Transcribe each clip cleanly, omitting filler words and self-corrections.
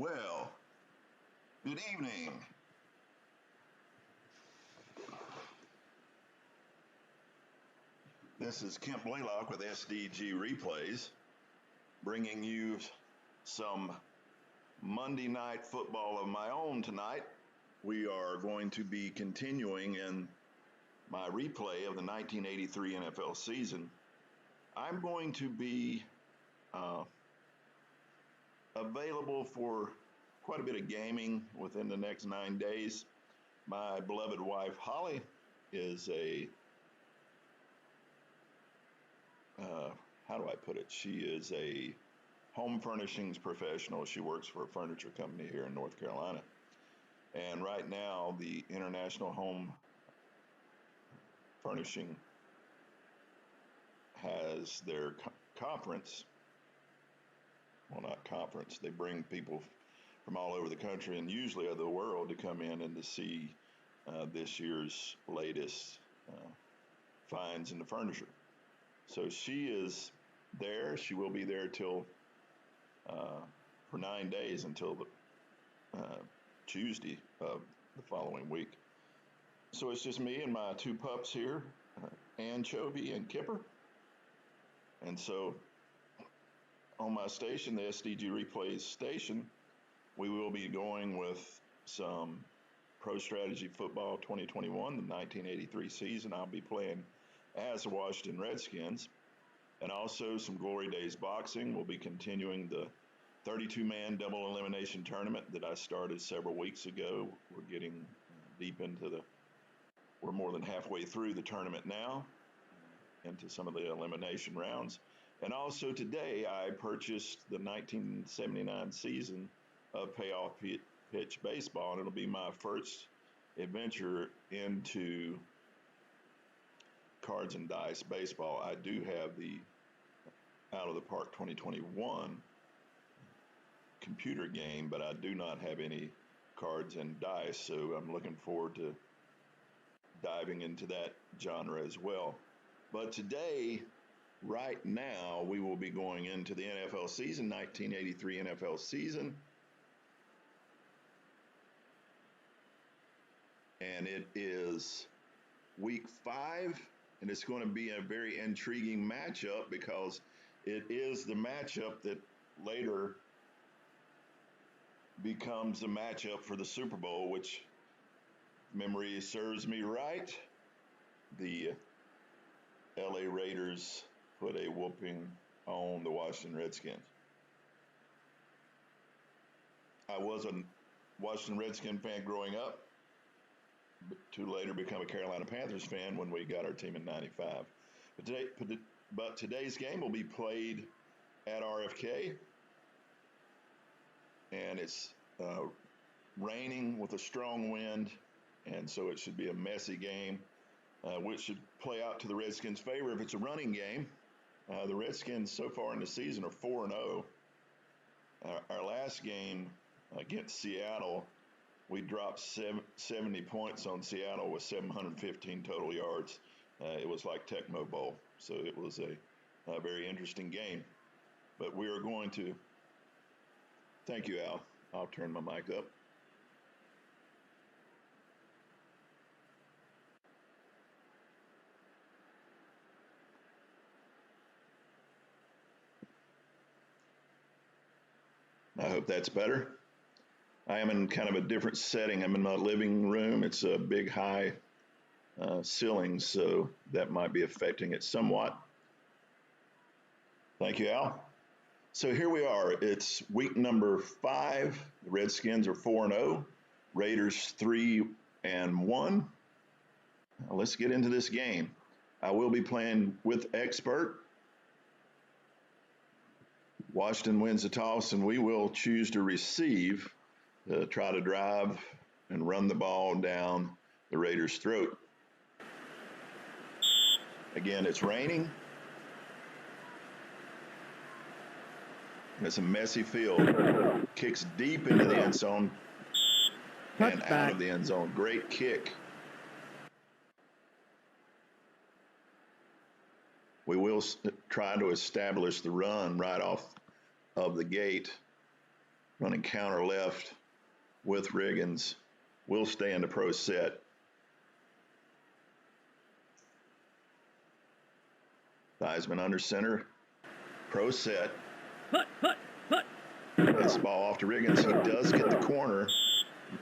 Well, good evening. This is Kent Blaylock with SDG Replays, bringing you some Monday night football of my own tonight. We are going to be continuing in my replay of the 1983 NFL season. I'm going to be available for quite a bit of gaming within the next 9 days. My beloved wife, Holly, is how do I put it? She is a home furnishings professional. She works for a furniture company here in North Carolina. And right now, the International Home Furnishing has their conference. Well, not conference. They bring people from all over the country and usually of the world to come in and to see this year's latest finds in the furniture. So she is there. She will be there till for 9 days until the Tuesday of the following week. So it's just me and my two pups here, Anchovy and Kipper. And so on my station, the SDG Replays station, we will be going with some Pro Strategy Football 2021, the 1983 season. I'll be playing as the Washington Redskins, and also some Glory Days boxing. We'll be continuing the 32-man double elimination tournament that I started several weeks ago. We're getting deep into we're more than halfway through the tournament now, into some of the elimination rounds. And also today, I purchased the 1979 season of Payoff Pitch Baseball, and it'll be my first adventure into cards and dice baseball. I do have the Out of the Park 2021 computer game, but I do not have any cards and dice, so I'm looking forward to diving into that genre as well. But today, right now, we will be going into the NFL season, 1983 NFL season. And it is week 5, and it's going to be a very intriguing matchup because it is the matchup that later becomes the matchup for the Super Bowl, which, if memory serves me right, the LA Raiders put a whooping on the Washington Redskins. I was a Washington Redskin fan growing up, to later become a Carolina Panthers fan when we got our team in '95. But today's game will be played at RFK, and it's raining with a strong wind, and so it should be a messy game, which should play out to the Redskins' favor if it's a running game. The Redskins so far in the season are 4-0. Our last game against Seattle, we dropped 70 points on Seattle with 715 total yards. It was like Tecmo Bowl, so it was a very interesting game. But we are going to, thank you, Al. I'll turn my mic up. I hope that's better. I am in kind of a different setting. I'm in my living room. It's a big high ceiling, so that might be affecting it somewhat. Thank you, Al. So here we are. It's week number 5. The Redskins are 4-0. Raiders 3-1. Now let's get into this game. I will be playing with expert. Washington wins the toss, and we will choose to receive, try to drive and run the ball down the Raiders' throat. Again, it's raining. It's a messy field. Kicks deep into the end zone and out of the end zone. Great kick. We will try to establish the run right off of the gate. running counter left with Riggins, will stay in the pro set. Theismann under center, pro set. Gets the ball off to Riggins. He does get the corner.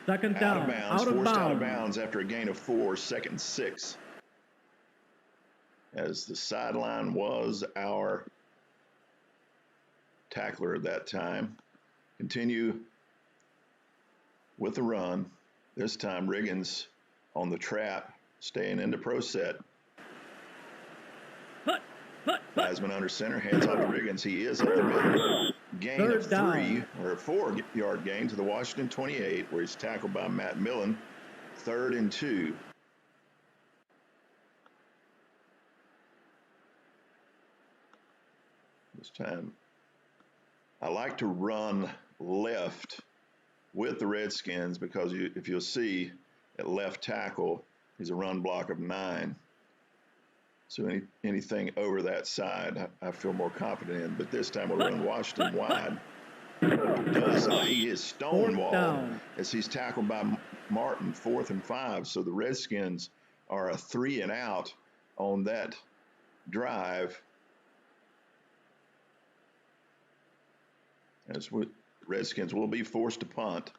Second down, out of bounds, forced out of bounds after a gain of 4, 2nd and 6. As the sideline was our tackler at that time. Continue with the run. This time Riggins on the trap, staying in the pro set. Theismann under center, hands off to Riggins. He is up the middle. Gain of 3 or 4-yard gain to the Washington 28, where he's tackled by Matt Millen. 3rd and 2. This time, I like to run left with the Redskins because if you'll see at left tackle, he's a run block of 9. So anything over that side, I feel more confident in. But this time we'll run Washington wide. He is stonewalled as he's tackled by Martin, 4th and 5. So the Redskins are a 3 and out on that drive. As Redskins will be forced to punt.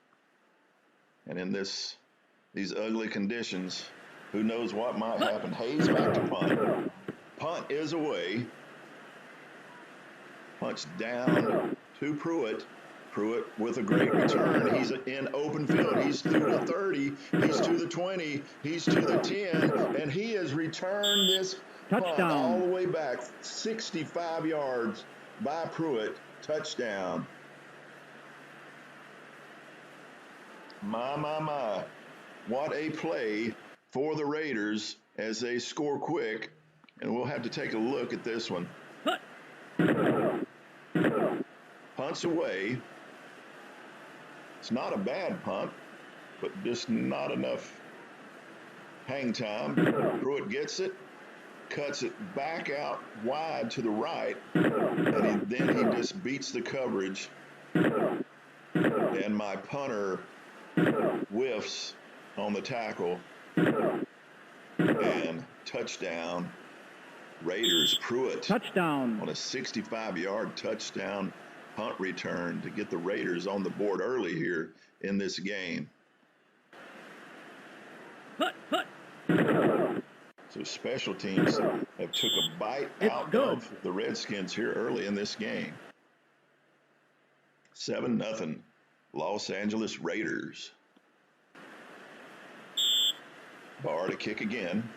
And in these ugly conditions, who knows what might happen. Hayes back to punt. Punt is away. Punch down to Pruitt. Pruitt with a great return. He's in open field. He's through the 30. He's to the 20. He's to the 10. And he has returned this punt all the way back. 65 yards by Pruitt. Touchdown. My. What a play for the Raiders as they score quick. And we'll have to take a look at this one. Punts away. It's not a bad punt, but just not enough hang time. Pruitt gets it, cuts it back out wide to the right, and then he just beats the coverage. And my punter whiffs on the tackle. And touchdown. Raiders. Pruitt. Touchdown. On a 65-yard touchdown punt return to get the Raiders on the board early here in this game. So special teams have took a bite out of the Redskins here early in this game. 7-0 Los Angeles Raiders. Barr to kick again.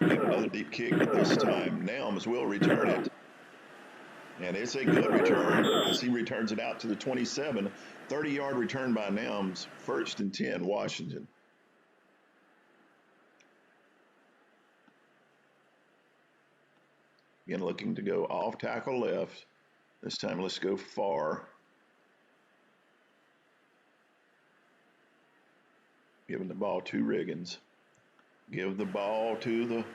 Another deep kick, but this time Nelms will return it. And it's a good return as he returns it out to the 27. 30-yard return by Nelms. 1st and 10, Washington. Again, looking to go off tackle left. This time, let's go far. Giving the ball to Riggins. Give the ball to the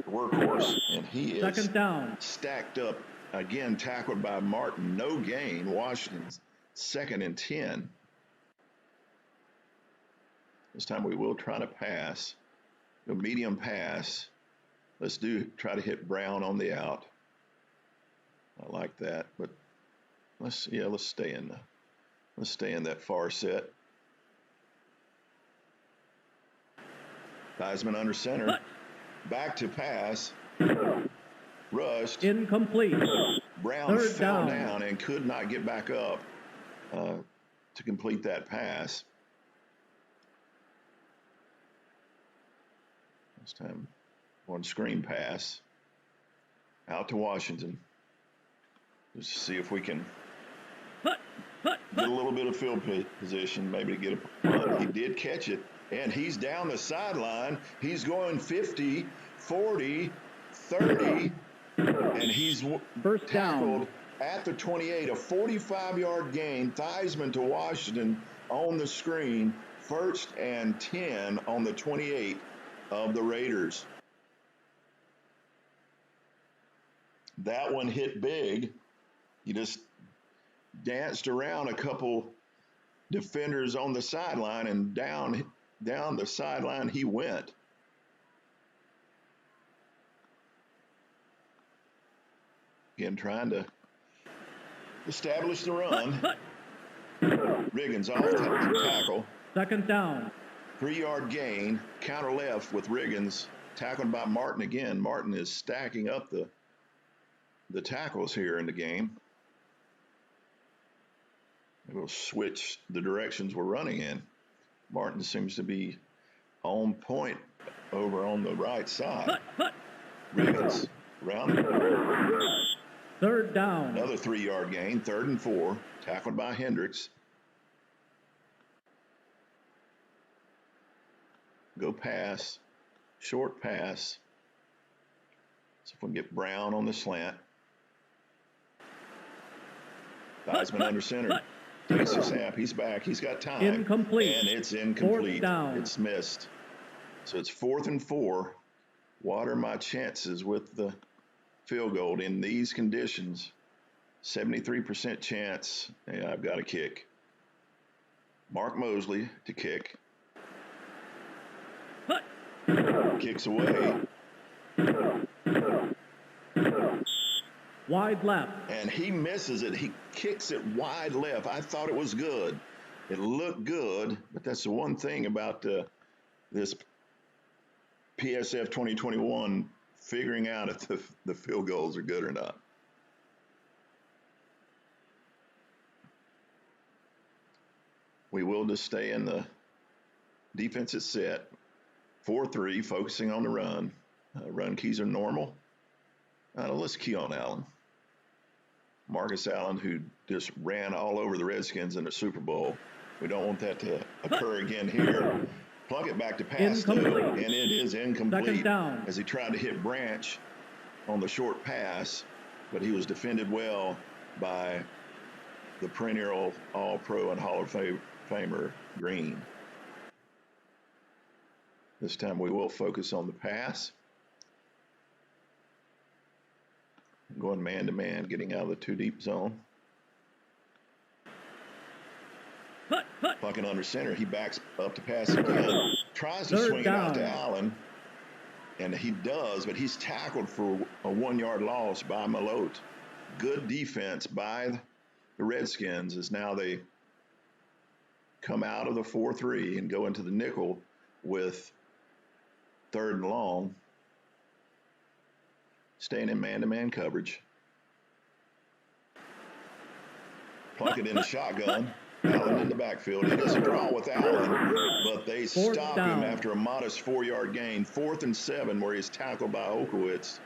workhorse, and he is second down. Stacked up. Again, tackled by Martin. No gain. Washington's 2nd and 10. This time we will try to pass. Go medium pass. Let's try to hit Brown on the out. I like that, but let's stay in that far set. Theismann under center. Back to pass. Rushed. Incomplete. Brown fell down and could not get back up to complete that pass. This time, one screen pass out to Washington. Just to see if we can get a little bit of field position, maybe to get a punt. He did catch it, and he's down the sideline. He's going 50, 40, 30, and he's first tackled down at the 28. A 45-yard gain. Theismann to Washington on the screen. 1st and 10 on the 28 of the Raiders. That one hit big. He just danced around a couple defenders on the sideline, and down the sideline he went. Again, trying to establish the run. Riggins off tackle. Second down. 3-yard gain, counter left with Riggins, tackled by Martin again. Martin is stacking up the tackles here in the game. We'll switch the directions we're running in. Martin seems to be on point over on the right side. Riggins round. Third down. Another 3-yard gain, 3rd and 4, tackled by Hendricks. Go pass, short pass. See if we can get Brown on the slant. Theismann under center. Takes the snap. He's back. He's got time. Incomplete. And it's incomplete. Fourth down. It's missed. So it's 4th and 4. What are my chances with the field goal in these conditions? 73% chance. Yeah, I've got a kick. Mark Mosley to kick. Kicks away. Wide left. And he misses it. He kicks it wide left. I thought it was good. It looked good, but that's the one thing about this PSF 2021, figuring out if the field goals are good or not. We will just stay in the defensive set. 4-3, focusing on the run. Run keys are normal. Let's key on Allen. Marcus Allen, who just ran all over the Redskins in the Super Bowl. We don't want that to occur again here. Plug it back to pass, though, and it is incomplete. Second down. As he tried to hit Branch on the short pass, but he was defended well by the perennial All-Pro and Hall of Famer Green. This time we will focus on the pass. Going man-to-man, getting out of the 2-deep zone. Fucking under center. He backs up to pass again. Tries to swing it out to Allen. And he does, but he's tackled for a 1-yard loss by Malote. Good defense by the Redskins as now they come out of the 4-3 and go into the nickel with 3rd and long. Staying in man-to-man coverage. Plunk it in the shotgun. Allen in the backfield. It is a draw with Allen, but they stop him after a modest 4-yard gain. 4th and 7, where he's tackled by Okowitz.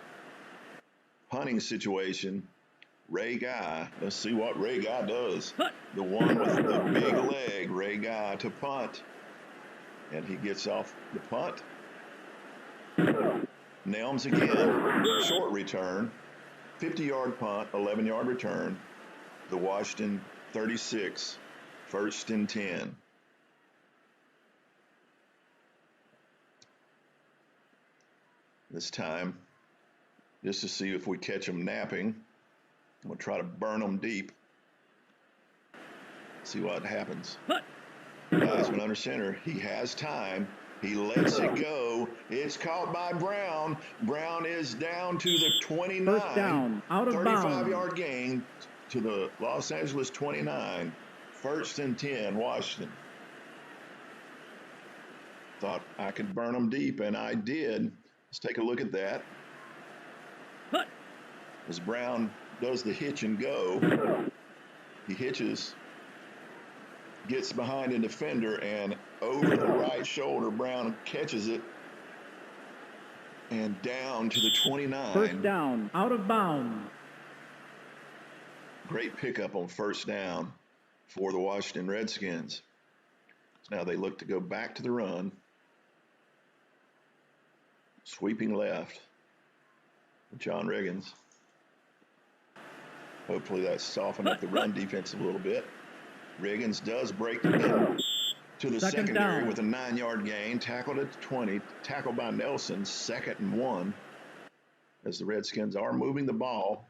Punting situation. Ray Guy. Let's see what Ray Guy does. The one with the big leg, Ray Guy, to punt. And he gets off the punt. Nelms again, short return, 50-yard punt, 11-yard return. The Washington 36, 1st and 10. This time, just to see if we catch them napping, we'll try to burn them deep. See what happens. Theismann under center. He has time. He lets it go. It's caught by Brown. Brown is down to the 29. First down, out of bounds. 35-yard gain to the Los Angeles 29. 1st and 10, Washington. Thought I could burn them deep, and I did. Let's take a look at that. As Brown does the hitch and go, he hitches, gets behind a defender, and over the right shoulder, Brown catches it, and down to the 29. First down, out of bounds. Great pickup on 1st down for the Washington Redskins. So now they look to go back to the run. Sweeping left. John Riggins. Hopefully that's softened up the run defense a little bit. Riggins does break the to the secondary with a 9-yard gain. Tackled at the 20. Tackled by Nelson. 2nd and 1. as the Redskins are moving the ball.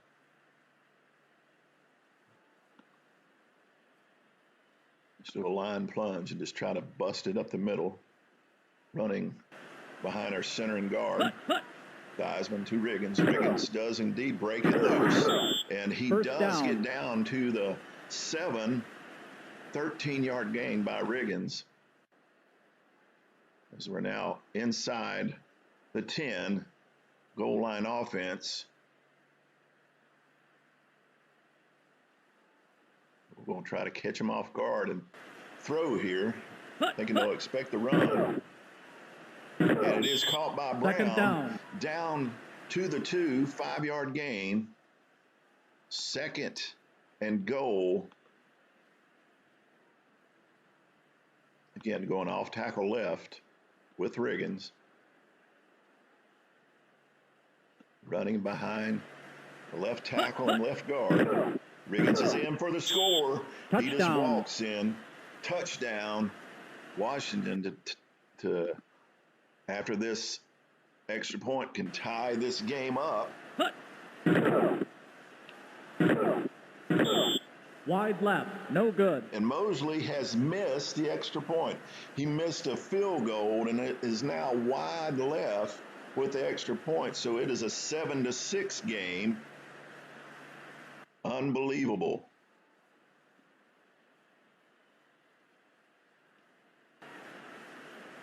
Just do a line plunge and just try to bust it up the middle. Running behind our center and guard. Theismann to Riggins. Riggins does indeed break it loose. And he does get down to the 13-yard gain by Riggins. As we're now inside the 10, goal line offense. We're going to try to catch him off guard and throw here. Thinking they'll expect the run. And it is caught by Brown. Down to the 2, 5-yard gain. 2nd and goal. Again, going off tackle left with Riggins. Running behind the left tackle and left guard. Riggins is in for the score. Touchdown. He just walks in. Touchdown. Washington to after this extra point can tie this game up. Wide left, no good. And Mosley has missed the extra point. He missed a field goal, and it is now wide left with the extra point. So it is a 7-6 game. Unbelievable.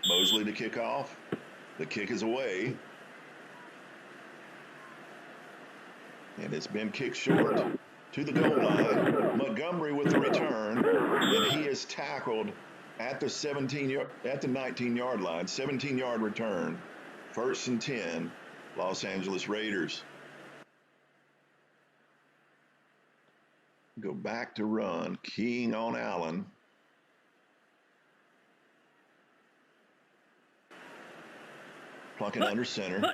Mosley to kick off. The kick is away. And it's been kicked short to the goal line. Montgomery with the return. And he is tackled at the 19-yard line. 17-yard return. 1st and 10. Los Angeles Raiders. Go back to run. Keying on Allen. Plucking under center.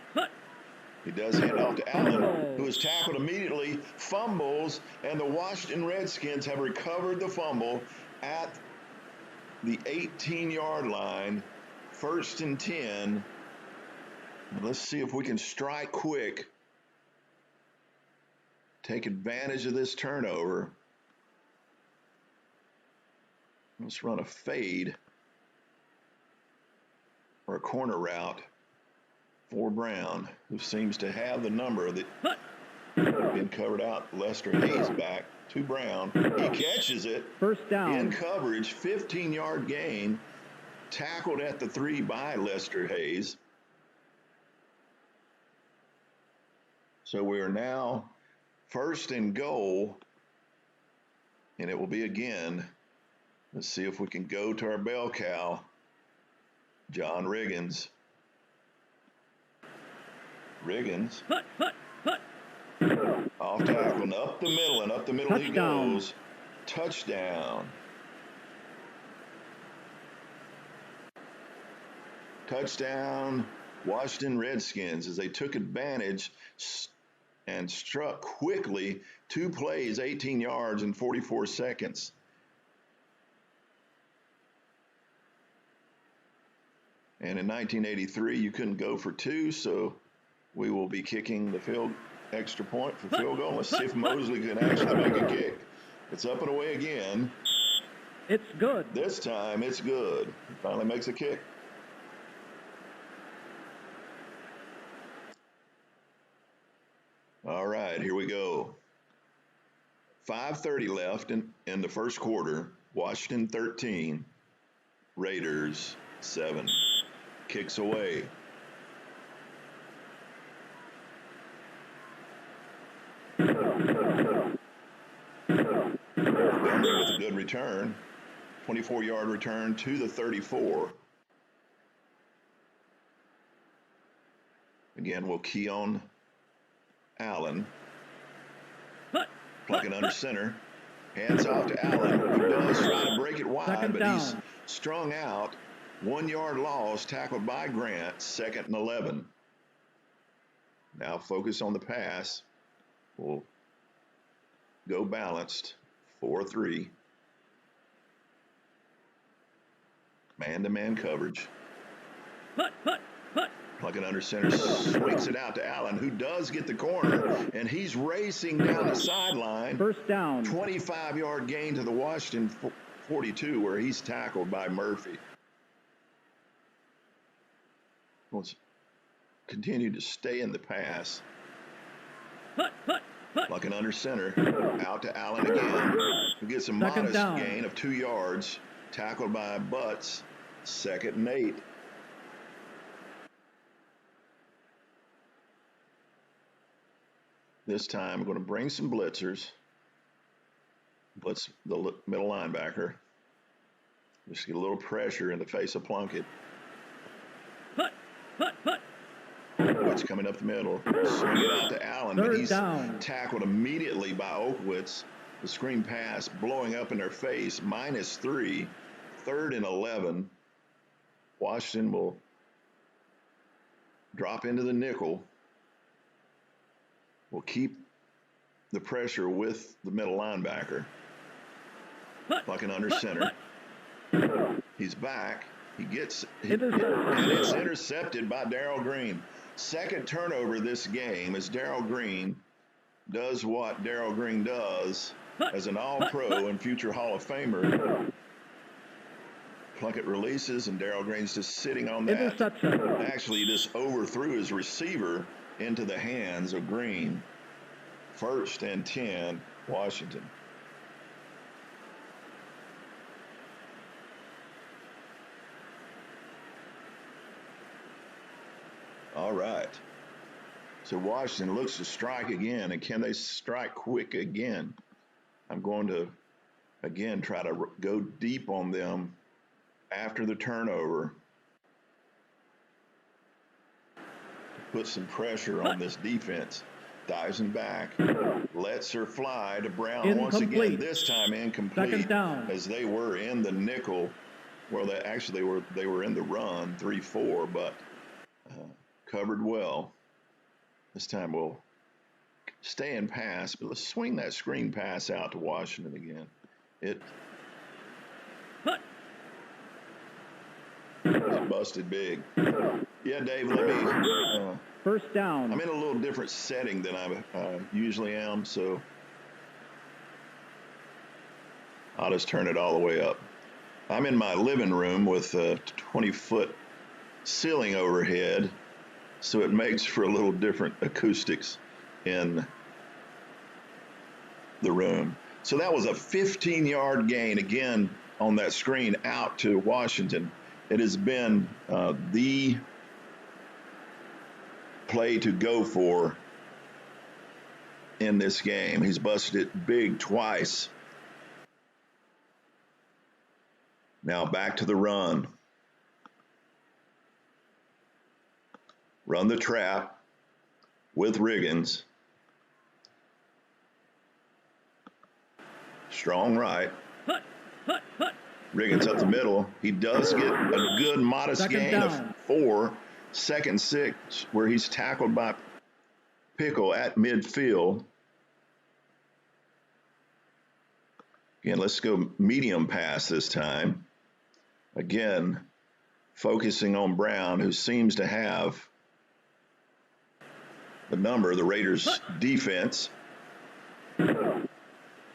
He does hand off to Allen, who is tackled immediately, fumbles, and the Washington Redskins have recovered the fumble at the 18-yard line. 1st and 10. Let's see if we can strike quick. Take advantage of this turnover. Let's run a fade or a corner route for Brown, who seems to have the number that been covered out. Lester Hayes back to Brown. He catches it. 1st down. In coverage, 15-yard gain. Tackled at the 3 by Lester Hayes. So we are now 1st and goal. And it will be again. Let's see if we can go to our bell cow. John Riggins. Riggins. Off tackle and up the middle, Touchdown. He goes. Touchdown. Touchdown, Washington Redskins, as they took advantage and struck quickly. 2 plays, 18 yards in 44 seconds. And in 1983, you couldn't go for 2, so we will be kicking the extra point for field goal. Let's see if Mosley can actually make a kick. It's up and away again. It's good. This time it's good. He finally makes a kick. All right, here we go. 5:30 left in the first quarter. Washington 13, Raiders 7. Kicks away. Montgomery with a good return. 24-yard return to the 34. Again, we'll key on Allen. Plucking under center. Hands off to Allen, who does try to break it wide, but he's strung out. 1-yard loss, tackled by Grant, 2nd and 11. Now focus on the pass. We'll go balanced, 4-3. Man-to-man coverage. Plunkett under center, swings it out to Allen, who does get the corner, and he's racing down the sideline. First down. 25-yard gain to the Washington 42, where he's tackled by Murphy. Let's continue to stay in the pass. Plunkett under center, out to Allen again, who gets a modest gain of 2 yards, tackled by Butts. 2nd and 8. This time, we're going to bring some blitzers. Blitz the middle linebacker. Just get a little pressure in the face of Plunkett. Oakwitz coming up the middle. Swing it out to Allen, but he's tackled immediately by Oakwitz. The screen pass blowing up in their face. -3. 3rd and 11. Washington will drop into the nickel. Will keep the pressure with the middle linebacker. Plunkett under center. He's back. And it's intercepted by Darrell Green. 2nd turnover this game as Darrell Green does what Darrell Green does as an All-Pro and future Hall of Famer. Plunkett releases, and Darrell Green's just sitting on that. Actually, he just overthrew his receiver into the hands of Green. 1st and 10, Washington. All right. So Washington looks to strike again, and can they strike quick again? I'm going to, again, try to go deep on them after the turnover. Put some pressure on this defense. Dives in back, lets her fly to Brown once again. This time incomplete, as they were in the nickel. Well, they were in the run 3-4, but covered well. This time we'll stay in pass, but let's swing that screen pass out to Washington again. It busted big. Yeah, Dave, let me. First down. I'm in a little different setting than I usually am, so I'll just turn it all the way up. I'm in my living room with a 20-foot ceiling overhead, so it makes for a little different acoustics in the room. So that was a 15-yard gain, again, on that screen out to Washington. It has been the play to go for in this game. He's busted it big twice. Now back to the run. Run the trap with Riggins. Strong right. Riggins up the middle. He does get a good modest gain of 4. 2nd and 6, where he's tackled by Pickle at midfield. Again, let's go medium pass this time. Again, focusing on Brown, who seems to have the number of the Raiders' defense.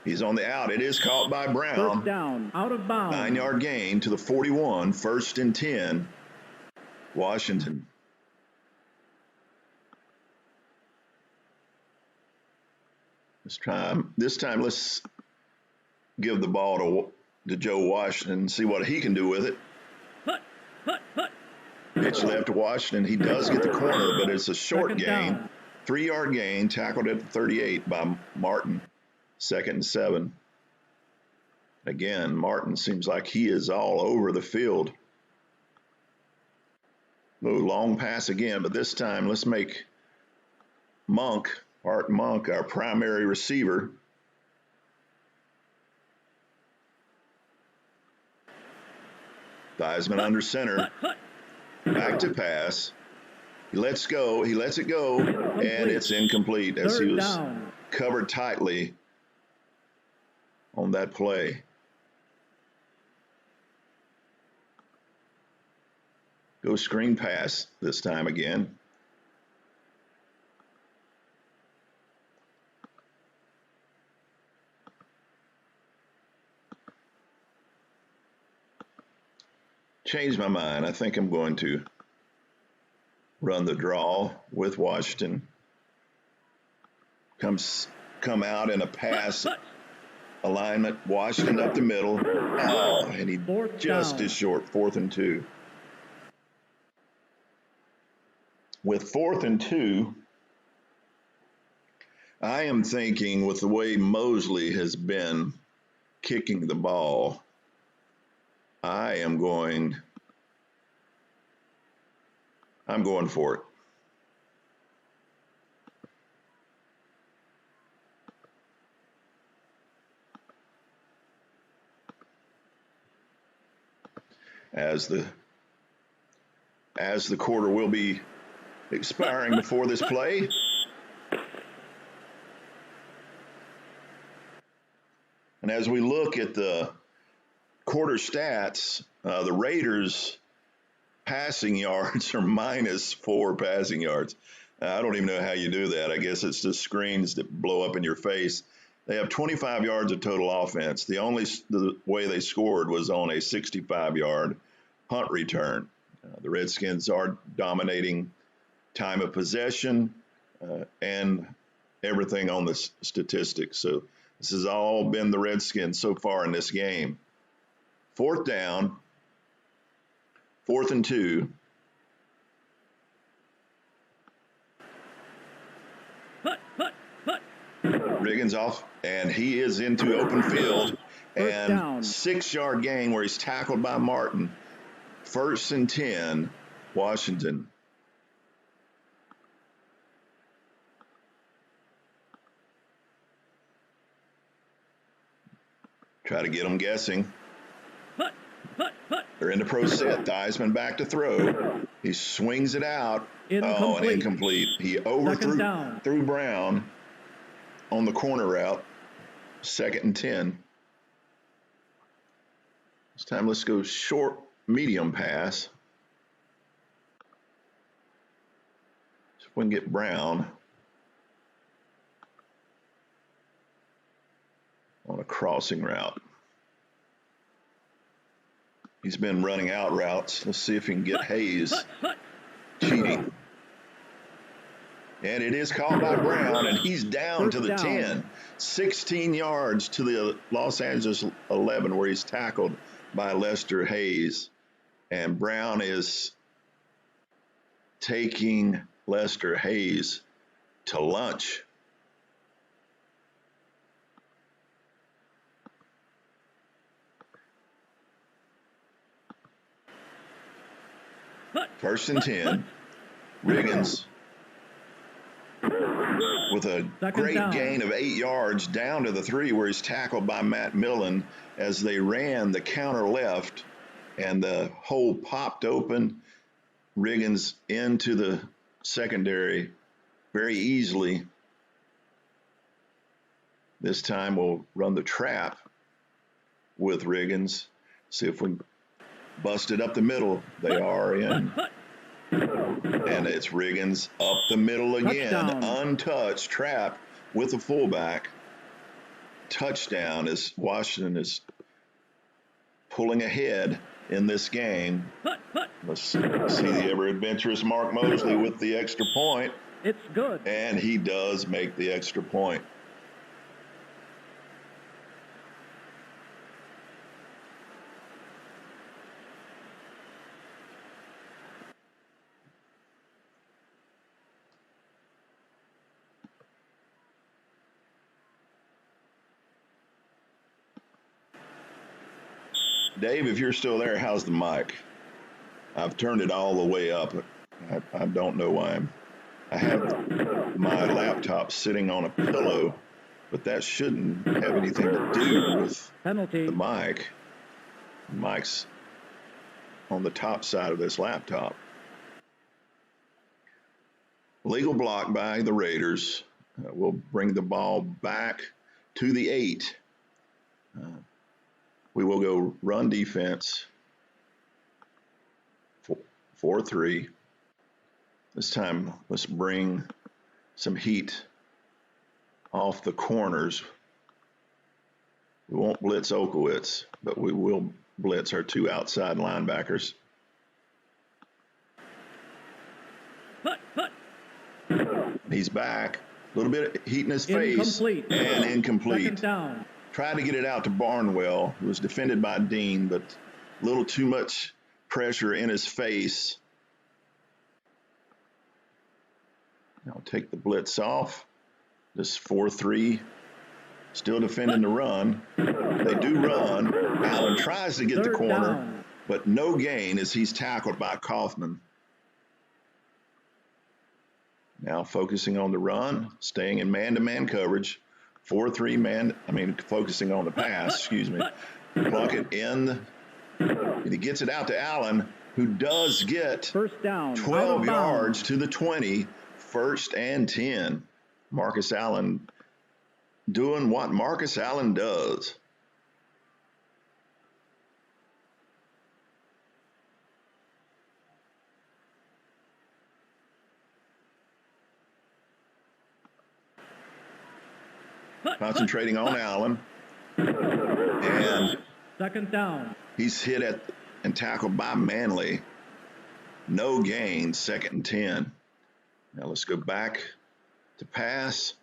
He's on the out. It is caught by Brown. First down, out of bounds. 9-yard gain to the 41, 1st and 10. Washington. This time, let's give the ball to Joe Washington and see what he can do with it. Pitch left to Washington. He does get the corner, but it's a short gain. 3-yard gain, tackled at the 38 by Martin. 2nd and 7. Again, Martin seems like he is all over the field. Move long pass again, but this time let's make Art Monk, our primary receiver. Theismann under center. Back to pass. He lets it go, and it's incomplete as he was covered tightly on that play. Go screen pass this time again. Changed my mind. I think I'm going to run the draw with Washington. Come out in a pass alignment. Washington up the middle. Oh, and he just is short. 4th and 2. With 4th and 2, I am thinking with the way Mosley has been kicking the ball, I'm going for it. As the quarter will be expiring before this play. And as we look at the quarter stats, the Raiders passing yards are -4 passing yards. I don't even know how you do that. I guess it's just screens that blow up in your face. They have 25 yards of total offense. The way they scored was on a 65-yard punt return. The Redskins are dominating time of possession and everything on the statistics. So this has all been the Redskins so far in this game. 4th down, 4th and 2. Riggins off, and he is into open field. And 6-yard gain where he's tackled by Martin. 1st and 10, Washington. Try to get them guessing. They're in the pro set. Theismann back to throw. He swings it out. Oh, and incomplete. He overthrew through Brown on the corner route. 2nd and 10. This time let's go short, medium pass. So if we can get Brown on a crossing route. He's been running out routes. Let's see if he can get Hayes cheating. And it is caught by Brown, and he's down to the 10. 16 yards to the Los Angeles 11, where he's tackled by Lester Hayes. And Brown is taking Lester Hayes to lunch. First and 10. Riggins with a great gain of 8 yards down to the 3, where he's tackled by Matt Millen as they ran the counter left, and the hole popped open. Riggins into the secondary very easily. This time we'll run the trap with Riggins. See if we can bust it up the middle. They are in. And it's Riggins up the middle again. Touchdown. Untouched, trap with the fullback. Touchdown as Washington is pulling ahead in this game. Let's see the ever-adventurous Mark Mosley with the extra point. It's good. And he does make the extra point. Dave, if you're still there, how's the mic? I've turned it all the way up. I don't know why. I have my laptop sitting on a pillow, but that shouldn't have anything to do with the mic. The mic's on the top side of this laptop. Legal block by the Raiders. We'll bring the ball back to the 8. We will go run defense 4-3. This time, let's bring some heat off the corners. We won't blitz Okowitz, but we will blitz our 2 outside linebackers. He's back. A little bit of heat in his face. And incomplete. Second down. Tried to get it out to Barnwell, who was defended by Dean, but a little too much pressure in his face. Now take the blitz off. This 4-3. Still defending the run. They do run. Allen tries to get the corner, but no gain as he's tackled by Kaufman. Now focusing on the run, staying in man-to-man coverage. 4-3 man, focusing on the pass, excuse me. Plunkett in, and he gets it out to Allen, who does get first down, 12 yards to the 20, 1st and 10. Marcus Allen doing what Marcus Allen does. Concentrating on Allen. And second down. He's hit at and tackled by Manley. No gain, 2nd and 10. Now let's go back to pass.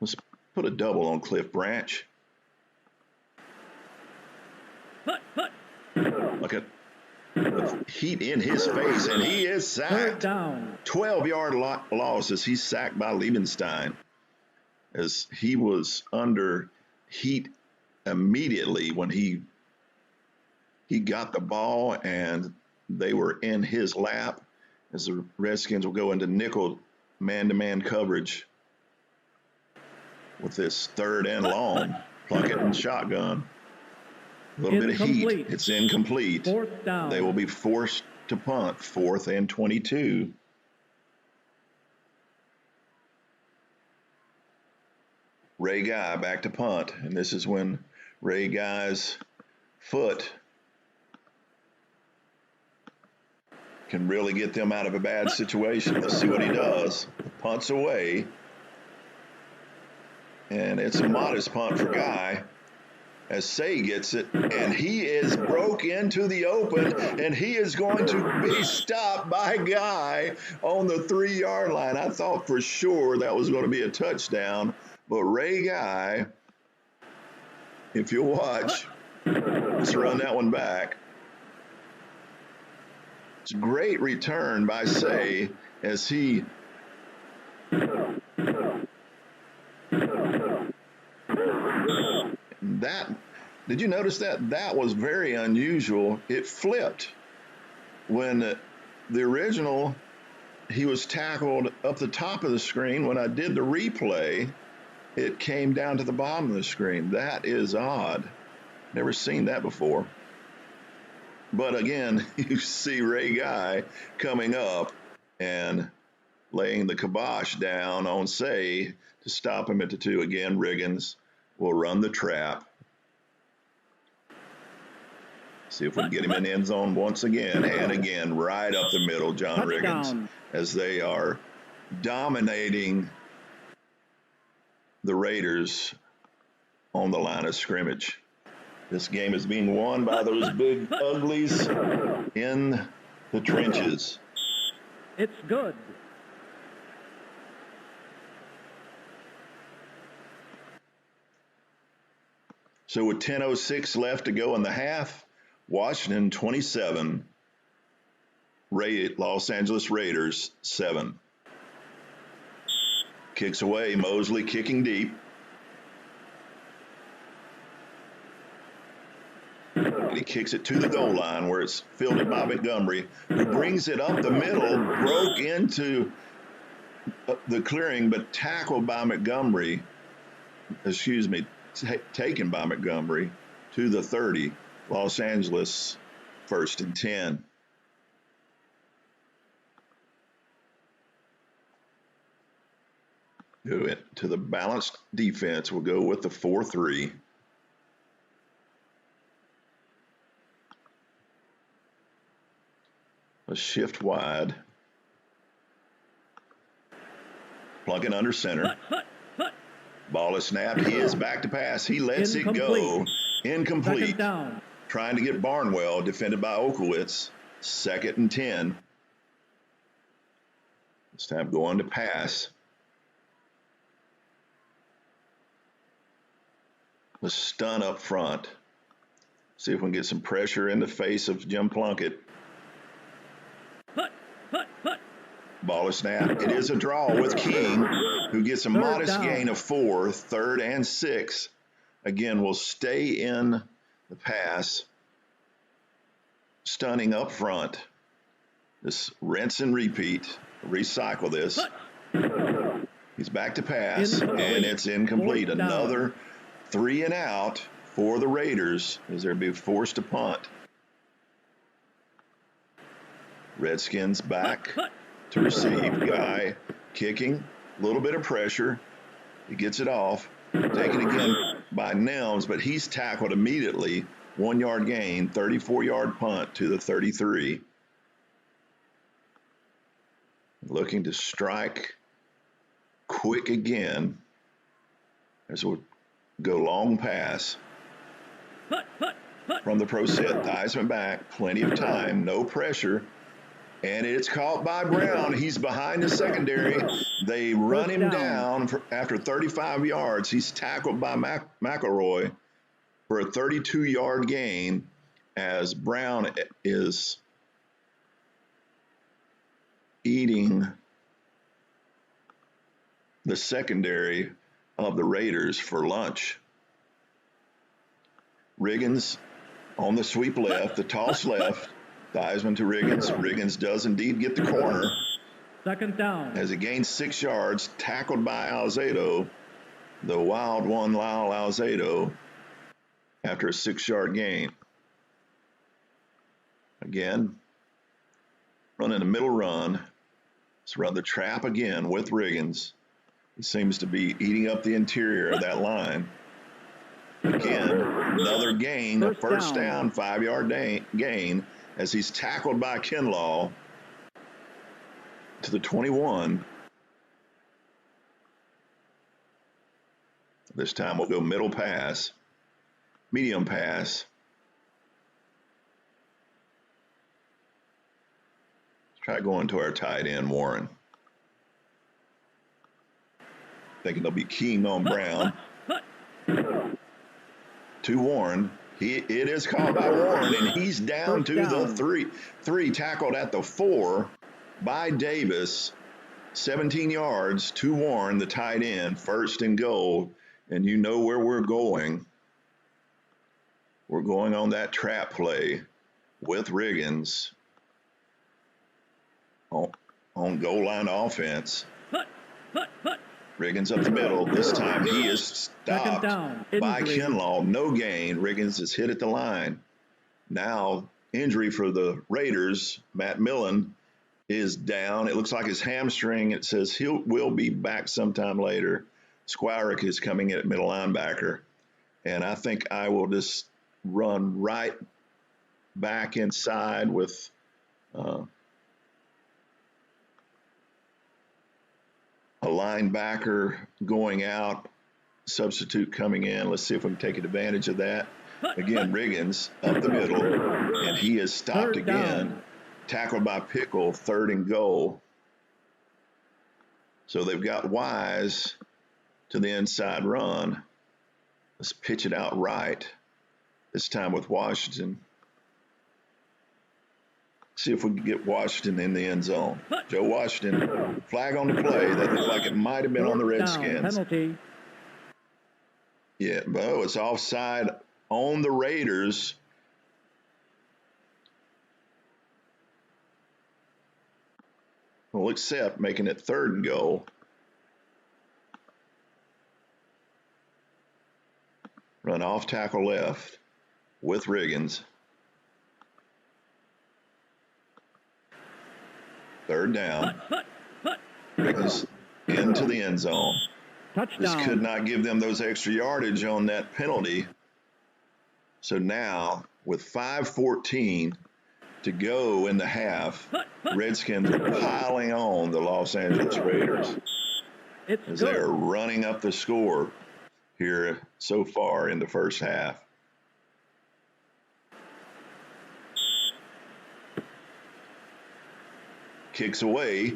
Let's put a double on Cliff Branch. Look at the heat in his face, and he is sacked. 12-yard loss as he's sacked by Liebenstein, as he was under heat immediately when he got the ball and they were in his lap, as the Redskins will go into nickel man-to-man coverage with this 3rd and long. Plunkett and shotgun. A little bit of heat. It's incomplete. 4th down. They will be forced to punt. 4th and 22. Ray Guy back to punt. And this is when Ray Guy's foot can really get them out of a bad situation. Let's see what he does. The punt's away. And it's a modest punt for Guy, as Say gets it, and he is broke into the open, and he is going to be stopped by Guy on the 3-yard line. I thought for sure that was going to be a touchdown, but Ray Guy, if you watch, let's run that one back. It's a great return by Say as he did you notice that? That was very unusual. It flipped. When the original, he was tackled up the top of the screen. When I did the replay, it came down to the bottom of the screen. That is odd. Never seen that before. But again, you see Ray Guy coming up and laying the kibosh down on Say to stop him at the 2. Again, Riggins will run the trap. See if we can get him in the end zone once again. And again, right up the middle, John Riggins, as they are dominating the Raiders on the line of scrimmage. This game is being won by those big uglies in the trenches. It's good. So with 10:06 left to go in the half, Washington 27, Los Angeles Raiders 7. Kicks away, Mosley kicking deep. And he kicks it to the goal line where it's fielded by Montgomery, who brings it up the middle, broke into the clearing, but tackled by Montgomery. Taken by Montgomery to the 30. Los Angeles 1st and 10. Do it to the balanced defense. We'll go with the 4-3. A shift wide. Plunkett under center. Ball is snapped. He is back to pass. He lets it go. Incomplete. Second down. Trying to get Barnwell, defended by Okowitz. 2nd and 10. This time going to pass. The stun up front. See if we can get some pressure in the face of Jim Plunkett. Ball is snapped. It is a draw with King, who gets a modest gain of 4, 3rd and 6. Again, will stay in the pass. Stunning up front. This rinse and repeat. Recycle this. He's back to pass, and it's incomplete. Another 3 and out for the Raiders as they'll be forced to punt. Redskins back to receive. Guy kicking, a little bit of pressure. He gets it off. Taken again by Nelms, but he's tackled immediately. 1-yard gain, 34-yard punt to the 33. Looking to strike quick again as we'll go long pass. From the pro set, Theismann back, plenty of time, no pressure. And it's caught by Brown. He's behind the secondary. They run him down after 35 yards. He's tackled by McElroy for a 32-yard gain as Brown is eating the secondary of the Raiders for lunch. Riggins on the sweep left, the toss left. Theismann to Riggins. Riggins does indeed get the corner. Second down. As he gains 6 yards, tackled by Alzado, the wild one, Lyle Alzado, after a 6-yard gain. Again, running a middle run. Let's run the trap again with Riggins. He seems to be eating up the interior of that line. Again, another gain, a first down, 5-yard gain, as he's tackled by Kinlaw to the 21. This time we'll go middle pass, medium pass. Let's try going to our tight end, Warren. Thinking they'll be keying on Brown. To Warren. It is caught by Warren, and he's down to the three, tackled at the 4 by Davis. 17 yards to Warren, the tight end, 1st and goal. And you know where we're going. We're going on that trap play with Riggins on goal line offense. Riggins up the middle. This time he is stopped by Kinlaw. No gain. Riggins is hit at the line. Now injury for the Raiders. Matt Millen is down. It looks like his hamstring. It says will be back sometime later. Squirick is coming in at middle linebacker. And I think I will just run right back inside with a linebacker going out, substitute coming in. Let's see if we can take advantage of that. Again, Riggins up the middle, and he is stopped again. Tackled by Pickle, 3rd and goal. So they've got Wise to the inside run. Let's pitch it out right, this time with Washington. See if we can get Washington in the end zone. Joe Washington, flag on the play. That looked like it might have been on the Redskins. Penalty. Yeah, Bo, it's offside on the Raiders. We'll accept, making it 3rd and goal. Run off tackle left with Riggins. 3rd down. Riggins into the end zone. Touchdown. This could not give them those extra yardage on that penalty. So now, with 5:14 to go in the half. Redskins are piling on the Los Angeles Raiders as they're running up the score here so far in the first half. Kicks away.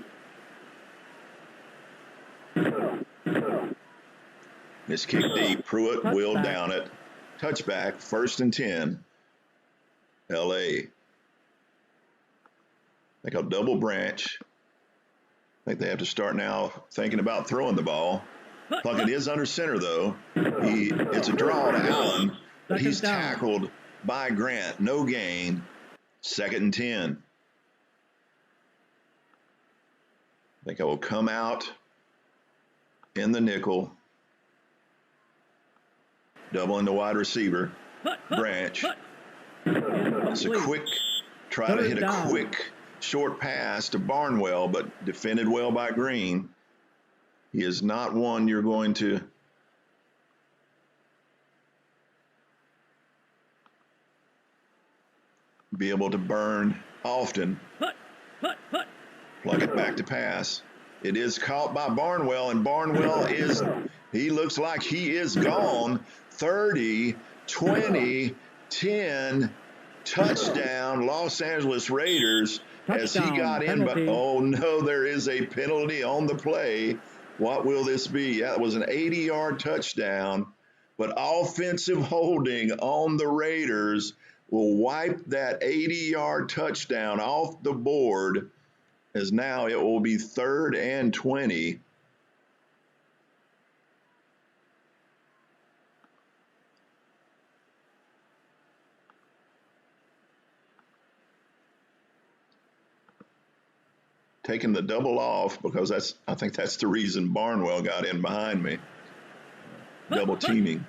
This kick deep. Pruitt will down it. Touchback, 1st and 10. LA. I think a double branch. I think they have to start now thinking about throwing the ball. Plunkett is under center, though. It's a draw to Allen, but he's tackled by Grant. No gain. 2nd and 10. I think I will come out in the nickel. Double into wide receiver. Branch. It's a quick, try to hit a quick short pass to Barnwell, but defended well by Green. He is not one you're going to be able to burn often. Plunkett back to pass. It is caught by Barnwell, and Barnwell he looks like he is gone. 30, 20, 10, touchdown, Los Angeles Raiders, as he got in. But, oh, no, there is a penalty on the play. What will this be? That was an 80-yard touchdown, but offensive holding on the Raiders will wipe that 80-yard touchdown off the board, as now it will be 3rd and 20. Taking the double off because I think that's the reason Barnwell got in behind me. Double teaming.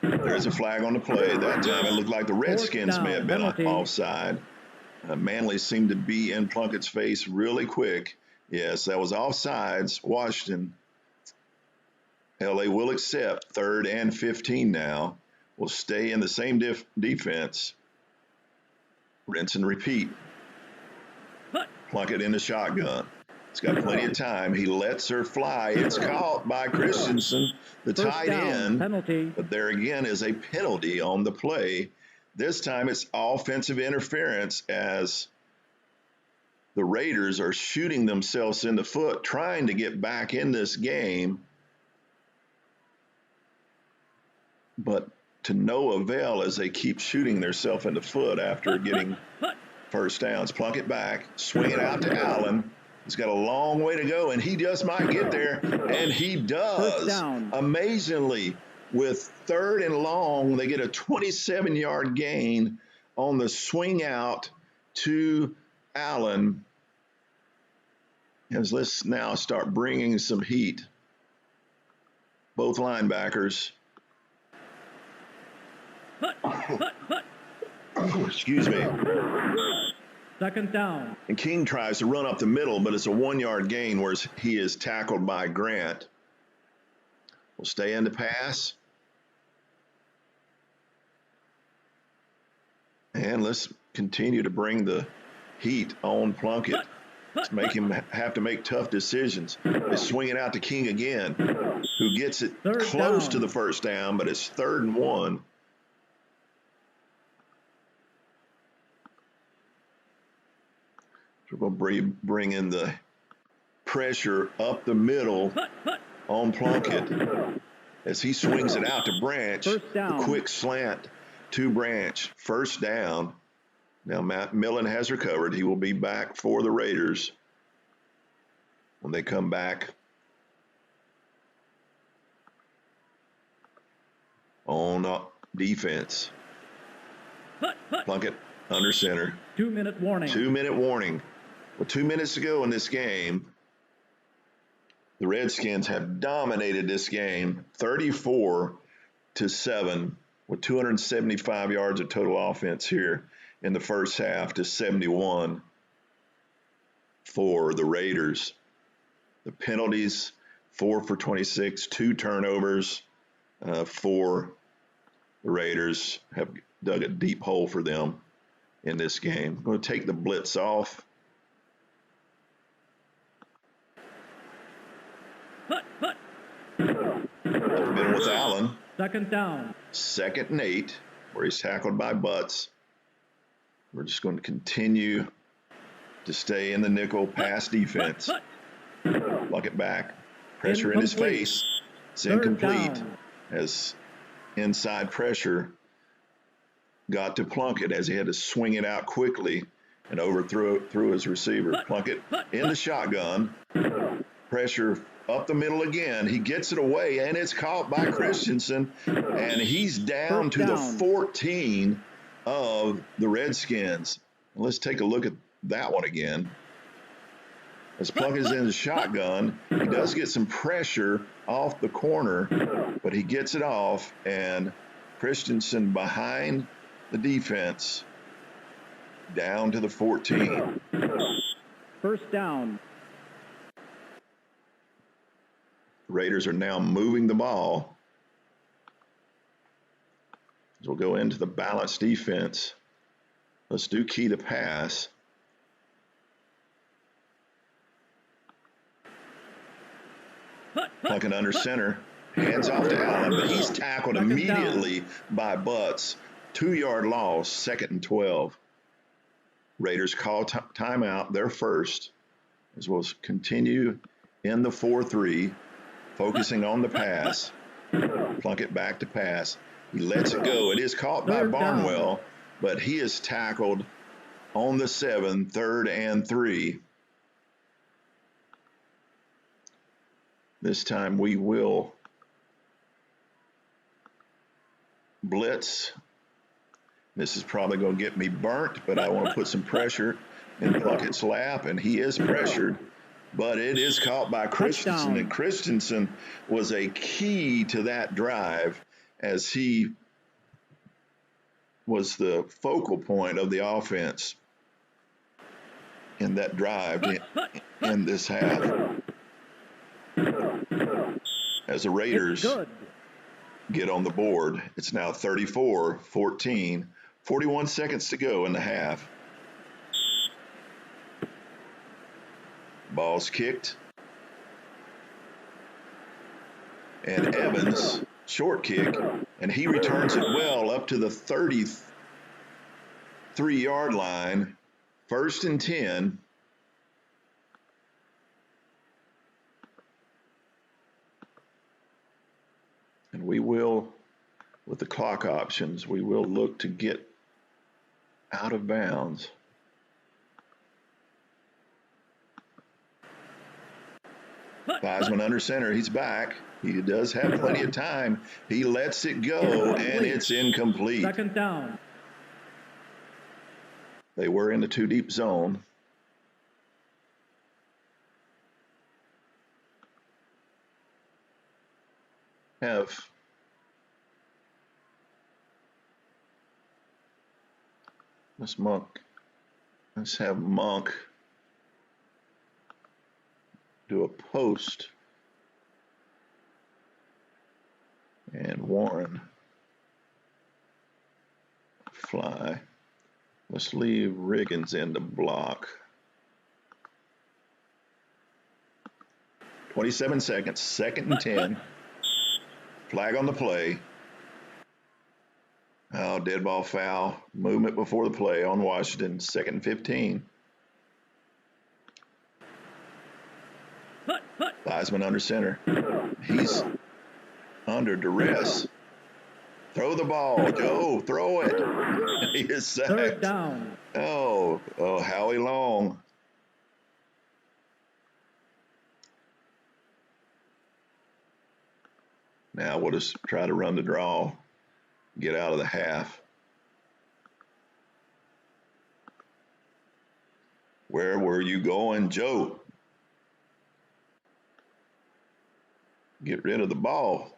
There's a flag on the play. That time it looked like the Redskins may have been offside. Manley seemed to be in Plunkett's face really quick. Yes, that was offsides. Washington. LA will accept 3rd and 15 now. Will stay in the same defense. Rinse and repeat. Plunkett in the shotgun. He's got plenty of time. He lets her fly. It's caught by Christensen, the tight end. Penalty. But there again is a penalty on the play. This time it's offensive interference as the Raiders are shooting themselves in the foot, trying to get back in this game. But to no avail as they keep shooting themselves in the foot after getting first downs. Plunkett back, swing it out to Allen. He's got a long way to go, and he just might get there, and he does. Amazingly, with 3rd and long, they get a 27-yard gain on the swing out to Allen. As let's now start bringing some heat. Both linebackers. Excuse me. 2nd down. And King tries to run up the middle, but it's a 1-yard gain where he is tackled by Grant. Will stay in the pass. And let's continue to bring the heat on Plunkett. Let's make him have to make tough decisions. They swing it out to King again, who gets it close to the first down, but it's 3rd and 1. So we're going to bring in the pressure up the middle on Plunkett as he swings it out to Branch. The quick slant to Branch. 1st down. Now Matt Millen has recovered. He will be back for the Raiders when they come back on defense. Plunkett under center. 2-minute warning. 2-minute warning. Well, 2 minutes to go in this game. The Redskins have dominated this game 34-7 with 275 yards of total offense here in the first half to 71 for the Raiders. The penalties, 4 for 26, 2 turnovers for the Raiders have dug a deep hole for them in this game. I'm going to take the blitz off. Been with Allen. Second down. 2nd and 8, where he's tackled by Butts. We're just going to continue to stay in the nickel pass defense. Pluck it back. Pressure in his face. It's incomplete as inside pressure got to Plunkett as he had to swing it out quickly and overthrew his receiver. Plunkett in the shotgun. Pressure up the middle again. He gets it away, and it's caught by Christensen, and he's down to the 14 of the Redskins. Let's take a look at that one again. As Plunkett's in the shotgun, he does get some pressure off the corner, but he gets it off, and Christensen behind the defense down to the 14. First down. Raiders are now moving the ball. We'll go into the balanced defense. Let's do key the pass. Plunkett under center. Hands off to Allen, but he's tackled immediately by Butts. 2-yard loss, 2nd and 12. Raiders call timeout, their first, as we'll continue in the 4-3. Focusing on the pass. Plunkett back to pass. He lets it go. It is caught by Barnwell, but he is tackled on the 7, 3rd and 3. This time we will blitz. This is probably going to get me burnt, but I want to put some pressure in Plunkett's lap, and he is pressured. But it is caught by Christensen, and Christensen was a key to that drive as he was the focal point of the offense in that drive in this half. As the Raiders get on the board, it's now 34-14, 41 seconds to go in the half. Ball's kicked. And Evans, short kick, and he returns it well up to the 33-yard line. 1st and 10. And we will, with the clock options, we will look to get out of bounds. Theismann under center. He's back. He does have plenty of time. He lets it go, and it's incomplete. 2nd down. They were in the 2-deep zone. Let's have Monk do a post, and Warren fly. Let's leave Riggins in the block. 27 seconds, 2nd and 10. Flag on the play. Oh, dead ball foul. Movement before the play on Washington, 2nd and 15. Theismann under center. He's under duress. Throw the ball, Joe. Throw it. He is sacked. 3rd down. Oh, Howie Long. Now we'll just try to run the draw, get out of the half. Where were you going, Joe? Get rid of the ball.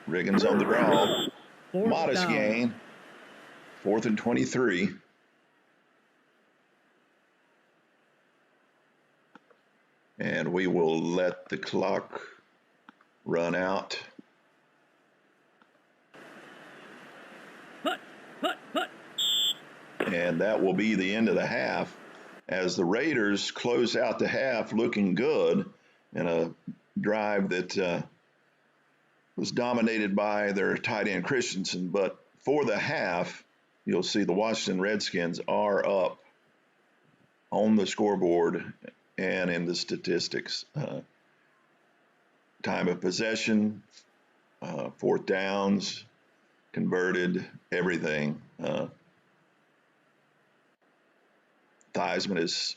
Riggins on the draw. Modest gain. 4th and 23. And we will let the clock run out. And that will be the end of the half as the Raiders close out the half looking good in a drive that was dominated by their tight end Christensen. But for the half, you'll see the Washington Redskins are up on the scoreboard and in the statistics. Time of possession, fourth downs, converted, everything. Theismann is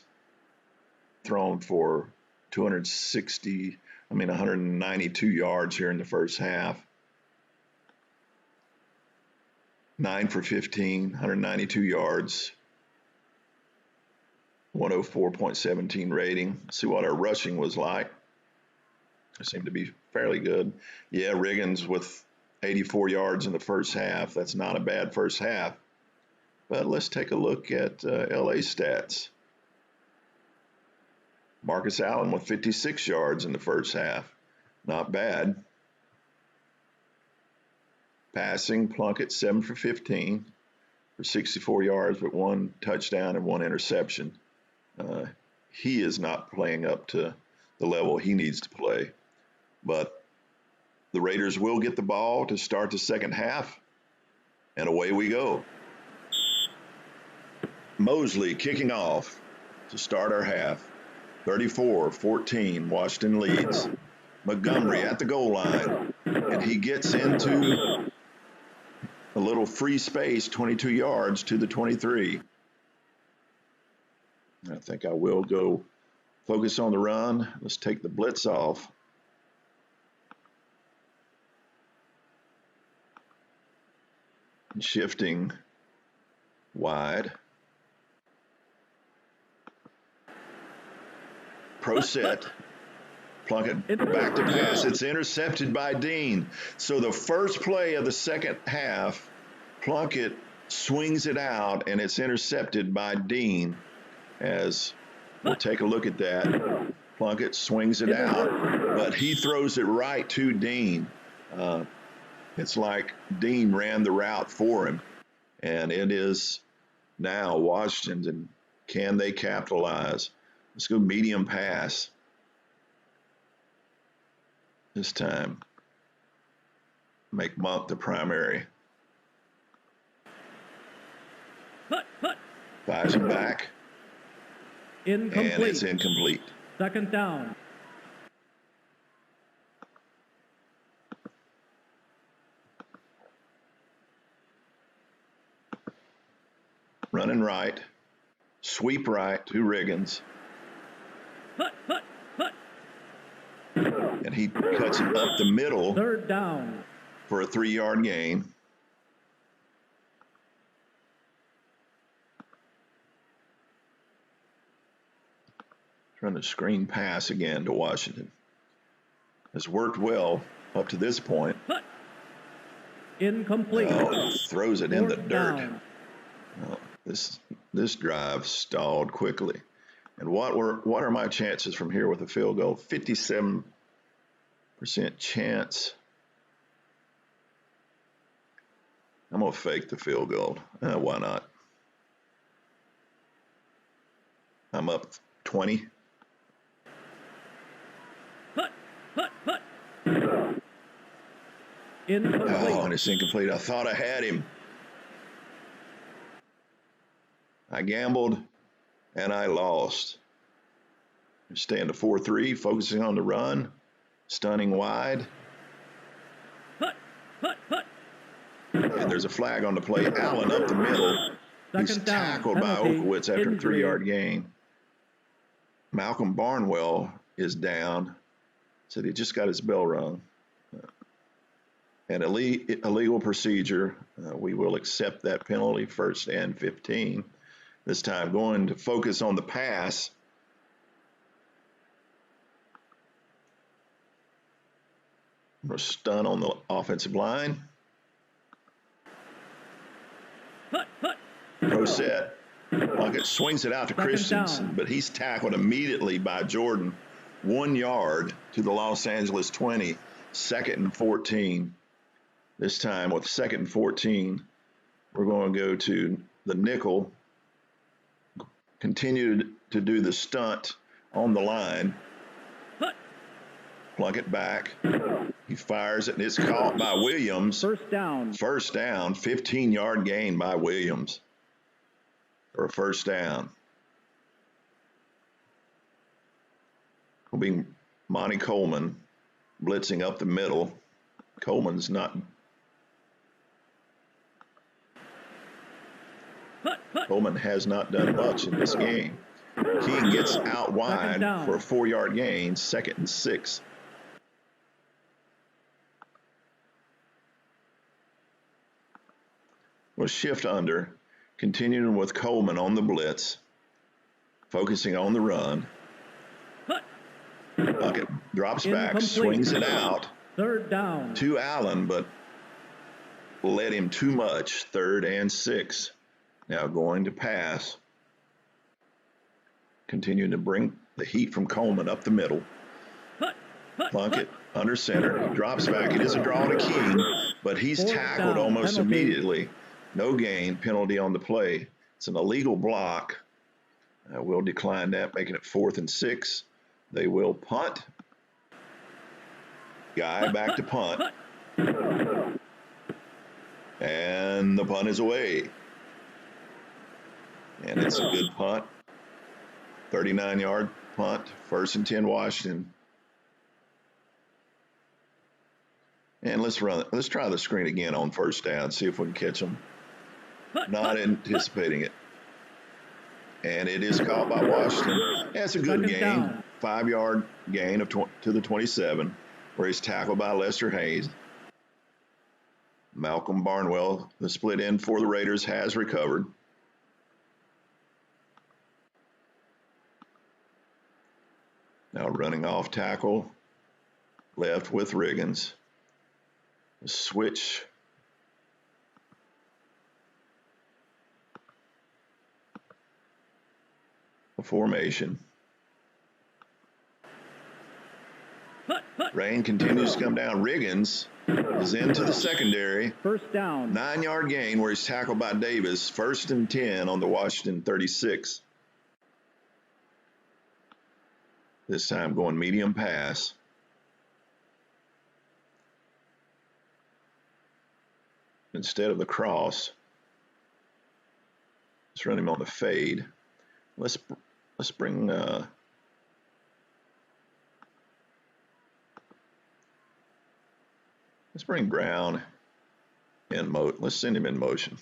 thrown for 192 yards here in the first half. 9 for 15, 192 yards, 104.17 rating. Let's see what our rushing was like. It seemed to be fairly good. Yeah, Riggins with 84 yards in the first half. That's not a bad first half. But let's take a look at LA stats. Marcus Allen with 56 yards in the first half. Not bad. Passing, Plunkett 7 for 15 for 64 yards with 1 touchdown and 1 interception. He is not playing up to the level he needs to play. But the Raiders will get the ball to start the second half, and away we go. Mosley kicking off to start our half. 34-14, Washington leads. Montgomery at the goal line, and he gets into a little free space, 22 yards to the 23. I think I will go focus on the run. Let's take the blitz off. Shifting wide. Pro set. Plunkett back to pass. It's intercepted by Dean. So the first play of the second half, Plunkett swings it out, and it's intercepted by Dean. As we'll take a look at that. Plunkett swings it out, but he throws it right to Dean. It's like Dean ran the route for him, and it is now Washington. Can they capitalize? Let's go medium pass this time. Make Monk the primary. Fires him back. Incomplete. And it's incomplete. Second down. Running right. Sweep right to Riggins. And he cuts it up the middle. Third down. For a 3-yard gain. Run the screen pass again to Washington. Has worked well up to this point. Incomplete. Throws it in the dirt. Down. This drive stalled quickly. And what are my chances from here with a field goal? 57% chance. I'm gonna fake the field goal. Why not? I'm up 20. Incomplete. Oh, and it's incomplete. I thought I had him. I gambled, and I lost. Staying to 4-3, focusing on the run, stunning wide. And there's a flag on the play. Allen up the middle. He's tackled by Okowitz after a 3-yard gain. Malcolm Barnwell is down. Said he just got his bell rung. An illegal procedure. We will accept that penalty, 1st and 15. This time going to focus on the pass. We're stun on the offensive line. Pro set. Plunkett swings it out to Christensen, but he's tackled immediately by Jordan. 1 yard to the Los Angeles 20. 2nd and 14. This time with 2nd and 14, we're going to go to the nickel continued to do the stunt on the line. Plunk it back. He fires it, and it's caught by Williams. First down. First down, 15-yard gain by Williams for a first down. Will be Monty Coleman blitzing up the middle. Coleman's not. Coleman has not done much in this game. King gets out wide for a 4-yard gain, 2nd and 6. We'll shift under, continuing with Coleman on the blitz, focusing on the run. Bucket drops back, swings it out. 3rd down. To Allen, but led him too much. 3rd and 6. Now going to pass. Continuing to bring the heat from Coleman up the middle. Plunkett under center. Drops back. It is a draw to King, but he's tackled almost immediately. No gain. Penalty on the play. It's an illegal block. We'll decline that, making it 4th and 6. They will punt. Guy back to punt. And the punt is away. And it's a good punt. 39-yard punt. 1st and 10 Washington. And let's run it. Let's try the screen again on 1st down. See if we can catch them. Not anticipating it. And it is caught by Washington. That's a good gain. 5-yard gain to the 27, where he's tackled by Lester Hayes. Malcolm Barnwell, the split end for the Raiders, has recovered. Now running off tackle, left with Riggins. Switch. The formation. Rain continues to come down. Riggins is into the secondary. 1st down. 9-yard gain where he's tackled by Davis. 1st and 10 on the Washington 36. This time going medium pass. Instead of the cross. Let's run him on the fade. Let's bring Brown in motion. Let's send him in motion.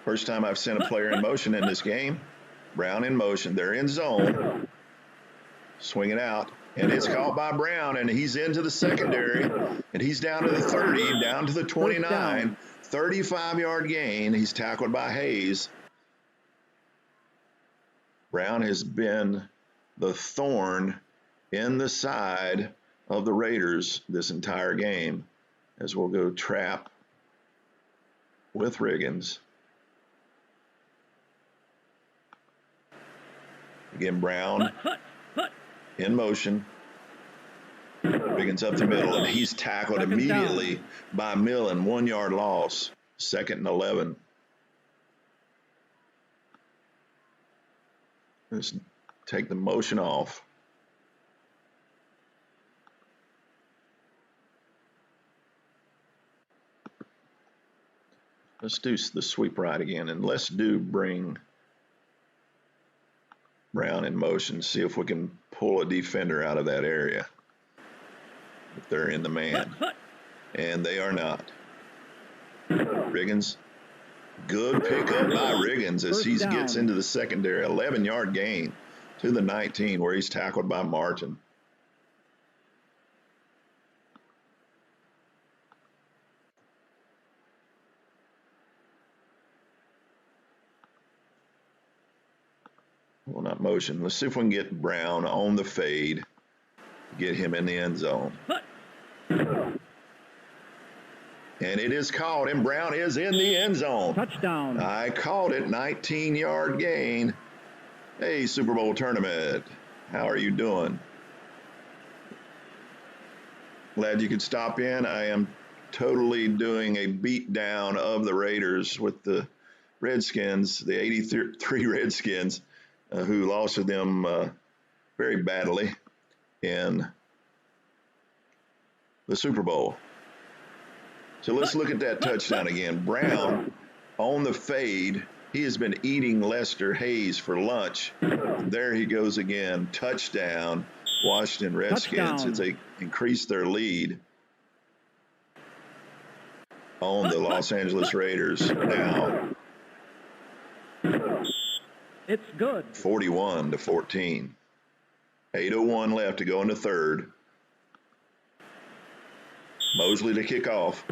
First time I've sent a player in motion in this game. Brown in motion. They're in zone. Swing it out. And it's caught by Brown, and he's into the secondary. And he's down to the 30, down to the 29. 35-yard gain. He's tackled by Hayes. Brown has been the thorn in the side of the Raiders this entire game, as we'll go trap with Riggins. Again, Brown in motion. Riggins up the middle, and he's tackled immediately by Millen. 1-yard loss. 2nd and 11. Let's take the motion off. Let's do the sweep right again, and let's bring Brown in motion, see if we can pull a defender out of that area if they're in the man. And they are not. Riggins. Good pickup by Riggins as he gets into the secondary. 11-yard gain to the 19 where he's tackled by Martin. Well, not motion. Let's see if we can get Brown on the fade. Get him in the end zone. And it is caught, and Brown is in the end zone. Touchdown. I called it. 19-yard gain. Hey, Super Bowl tournament. How are you doing? Glad you could stop in. I am totally doing a beat down of the Raiders with the Redskins, the 83 Redskins, who lost to them very badly in the Super Bowl. So let's look at that touchdown again. Brown on the fade. He has been eating Lester Hayes for lunch. There he goes again. Touchdown. Washington Redskins as they increase their lead on the Los Angeles Raiders now. It's good. 41-14. 8:01 left to go in the third. Mosley to kick off.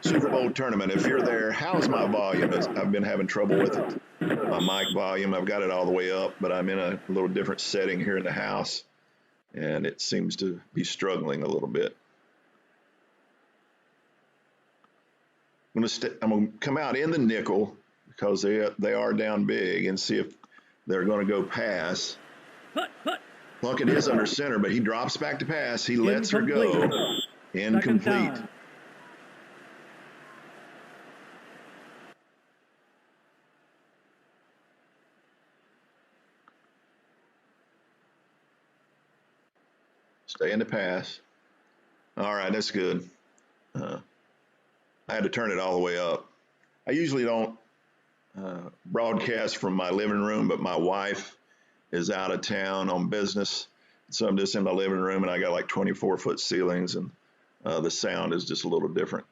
Super Bowl tournament. If you're there, how's my volume? I've been having trouble with it. My mic volume, I've got it all the way up, but I'm in a little different setting here in the house, and it seems to be struggling a little bit. I'm going to come out in the nickel because they are down big and see if they're going to go pass. Plunkett is under center, but he drops back to pass. He lets her go. Incomplete. Stay in the pass. All right, that's good. I had to turn it all the way up. I usually don't broadcast from my living room, but my wife is out of town on business. So I'm just in my living room, and I got like 24-foot ceilings, and the sound is just a little different.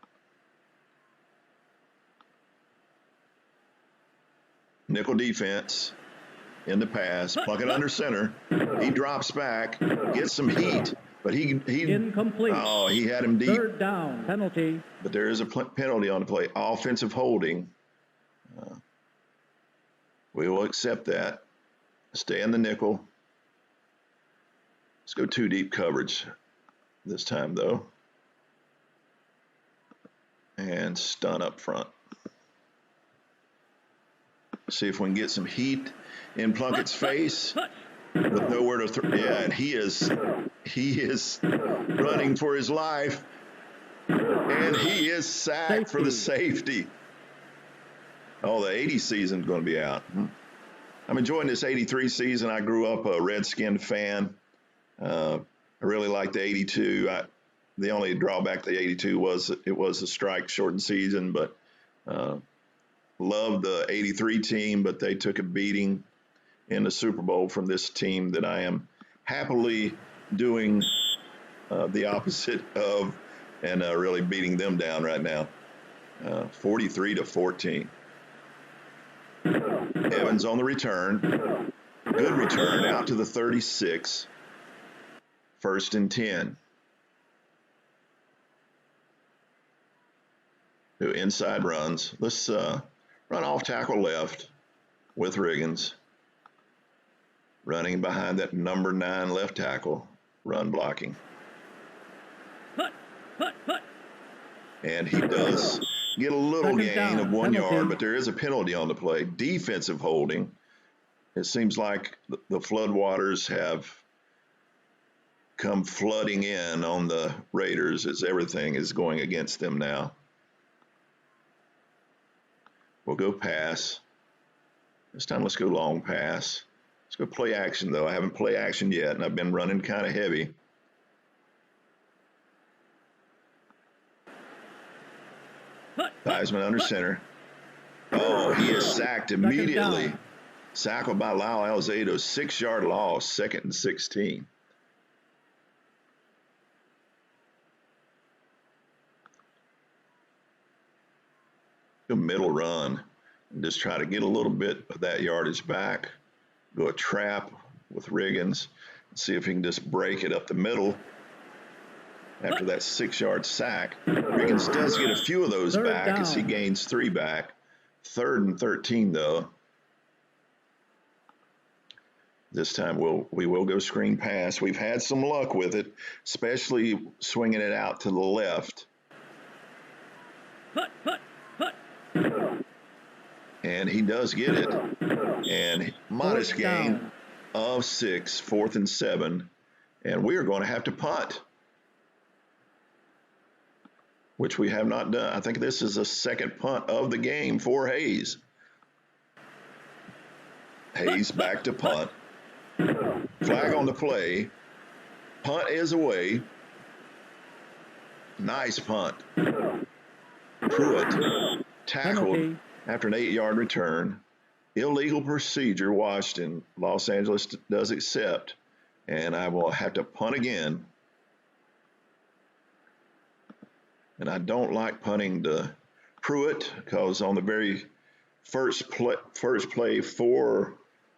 Nickel defense in the pass. Plunkett under center. He drops back, gets some heat, but he incomplete. Oh, he had him deep. Third down, penalty. But there is a penalty on the play. Offensive holding. We will accept that. Stay in the nickel. Let's go 2 deep coverage this time, though. And stun up front. See if we can get some heat in Plunkett's face with nowhere to throw. Yeah, and he is running for his life. And he is sacked for the safety. Oh, the 80 season is going to be out. I'm enjoying this 83 season. I grew up a Redskin fan. I really liked the 82. The only drawback to the 82 was it was a strike shortened season, but loved the 83 team, but they took a beating in the Super Bowl from this team that I am happily doing the opposite of and really beating them down right now. 43-14. Evans on the return. Good return out to the 36. 1st and 10. Do inside runs. Let's run off tackle left with Riggins. Running behind that number 9 left tackle. Run blocking. And he does get a little gain of 1 yard, but there is a penalty on the play. Defensive holding. It seems like the floodwaters have come flooding in on the Raiders as everything is going against them now. We'll go pass. This time let's go long pass. Let's go play action, though. I haven't play action yet, and I've been running kind of heavy. Theismann under center. Oh, he is sacked immediately. Tackled by Lyle Alzado. 6-yard loss, 2nd and 16. Go middle run and just try to get a little bit of that yardage back. Go a trap with Riggins. See if he can just break it up the middle. After that 6-yard sack, Riggins does get a few of those back as he gains 3 back. 3rd and 13, though. This time we will go screen pass. We've had some luck with it, especially swinging it out to the left. And he does get it. And modest gain. of 6, 4th and 7, and we are going to have to punt, which we have not done. I think this is the second punt of the game for Hayes. Hayes back to punt. Flag on the play. Punt is away. Nice punt. Pruitt tackled Penalty. after an 8-yard return. Illegal procedure, Washington. Los Angeles does accept. And I will have to punt again. And I don't like punting to Pruitt because on the very first play for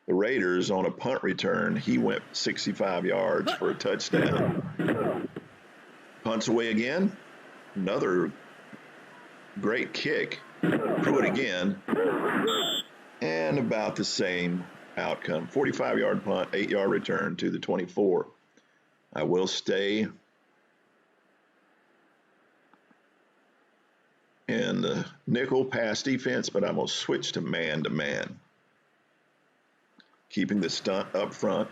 the Raiders on a punt return, he went 65 yards for a touchdown. Punts away again. Another great kick. Pruitt again. And about the same outcome. 45-yard punt, 8-yard return to the 24. I will stay in the nickel pass defense, but I'm going to switch to man-to-man. Keeping the stunt up front.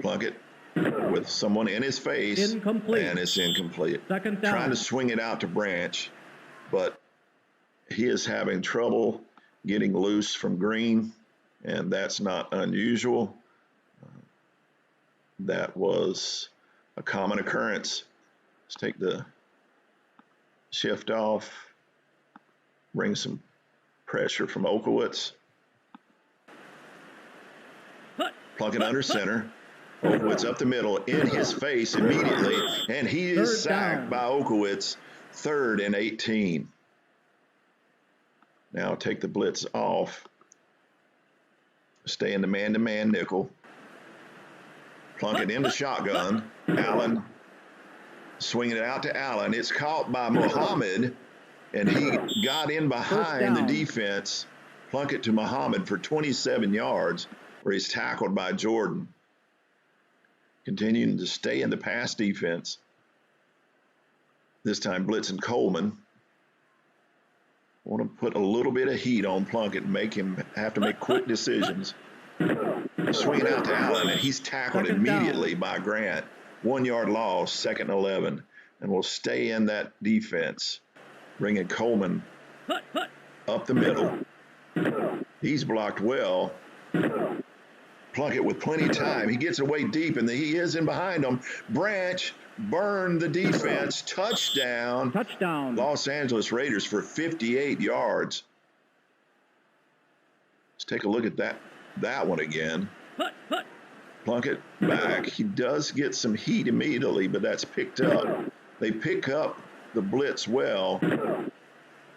Plunkett with someone in his face. Incomplete. And it's incomplete. Second down. Trying to swing it out to Branch, but he is having trouble getting loose from Green, and that's not unusual. That was a common occurrence. Let's take the shift off, bring some pressure from Okowitz. Plunkett under center. Okowitz up the middle, in his face immediately, and he is sacked by Okowitz. 3rd and 18. Now take the blitz off. Stay in the man-to-man nickel. Plunkett in the shotgun. Allen swinging it out to Allen. It's caught by Muhammad, and he got in behind the defense. Plunkett to Muhammad for 27 yards, where he's tackled by Jordan. Continuing to stay in the pass defense. This time blitzing Coleman. Want to put a little bit of heat on Plunkett and make him have to make quick decisions. Swinging out to Allen, and he's tackled immediately by Grant. 1-yard loss, 2nd and 11. And we'll stay in that defense. Bringing Coleman up the middle. He's blocked well. Plunkett with plenty of time. He gets away deep, and he is in behind him. Branch burned the defense. Touchdown. Touchdown. Los Angeles Raiders for 58 yards. Let's take a look at that one again. Plunkett back. He does get some heat immediately, but that's picked up. They pick up the blitz well,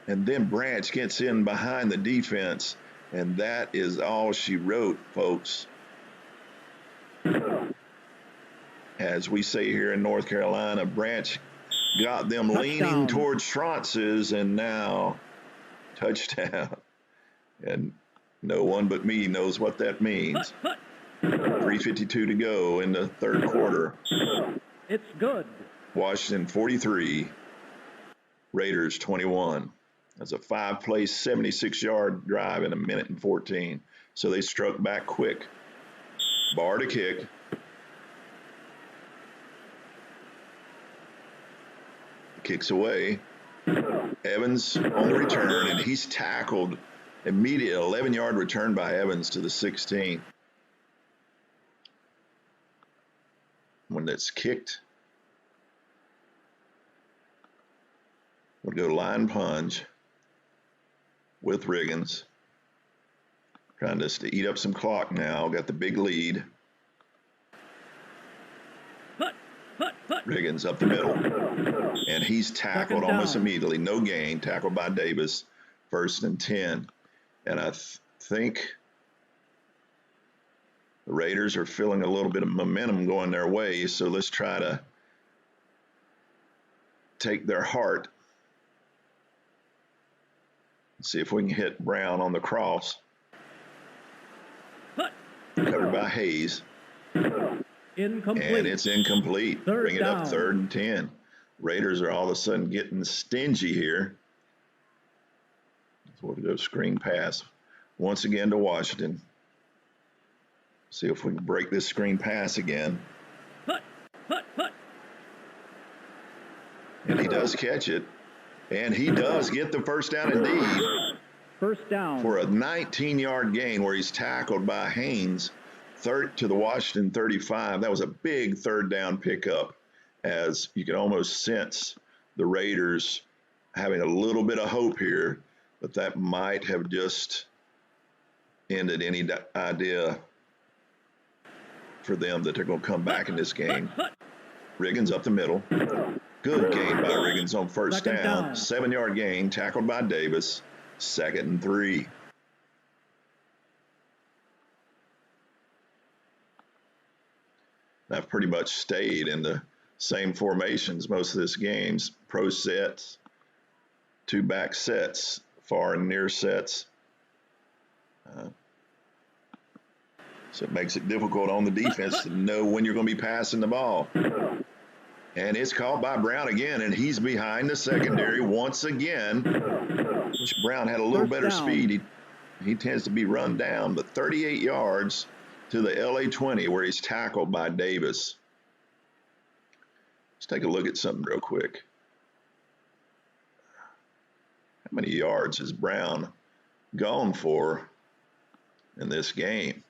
and then Branch gets in behind the defense, and that is all she wrote, folks. As we say here in North Carolina, Branch got them leaning towards Schrantz's, and now touchdown. And no one but me knows what that means. 3:52 to go in the 3rd quarter. It's good. Washington 43, Raiders 21. That's a 5-play, 76-yard drive in 1:14. So they struck back quick. Barr to kick. Kicks away. Evans on the return, and he's tackled immediate 11-yard return by Evans to the 16. When that's kicked, we'll go line punch with Riggins. Trying just to eat up some clock now. Got the big lead. Riggins up the middle. And he's tackled almost immediately. No gain. Tackled by Davis. 1st and 10. And I think the Raiders are feeling a little bit of momentum going their way. So let's try to take their heart. See if we can hit Brown on the cross. Covered by Hayes. Incomplete. And it's incomplete. Bring it up down. 3rd and 10. Raiders are all of a sudden getting stingy here. So we'll go screen pass once again to Washington. See if we can break this screen pass again. And he does catch it. And he does get the first down indeed. First down. For a 19-yard gain where he's tackled by Haynes to the Washington 35. That was a big third down pickup, as you can almost sense the Raiders having a little bit of hope here, but that might have just ended any idea for them that they're going to come back in this game. Riggins up the middle. Good gain by Riggins on first down. 7-yard gain, tackled by Davis. 2nd and 3. I've pretty much stayed in the same formations most of this games. Pro sets, 2 back sets, far and near sets. So it makes it difficult on the defense to know when you're going to be passing the ball. And it's caught by Brown again, and he's behind the secondary once again. Which Brown had a little better speed. He tends to be run down, but 38 yards to the LA 20 where he's tackled by Davis. Let's take a look at something real quick. How many yards has Brown gone for in this game?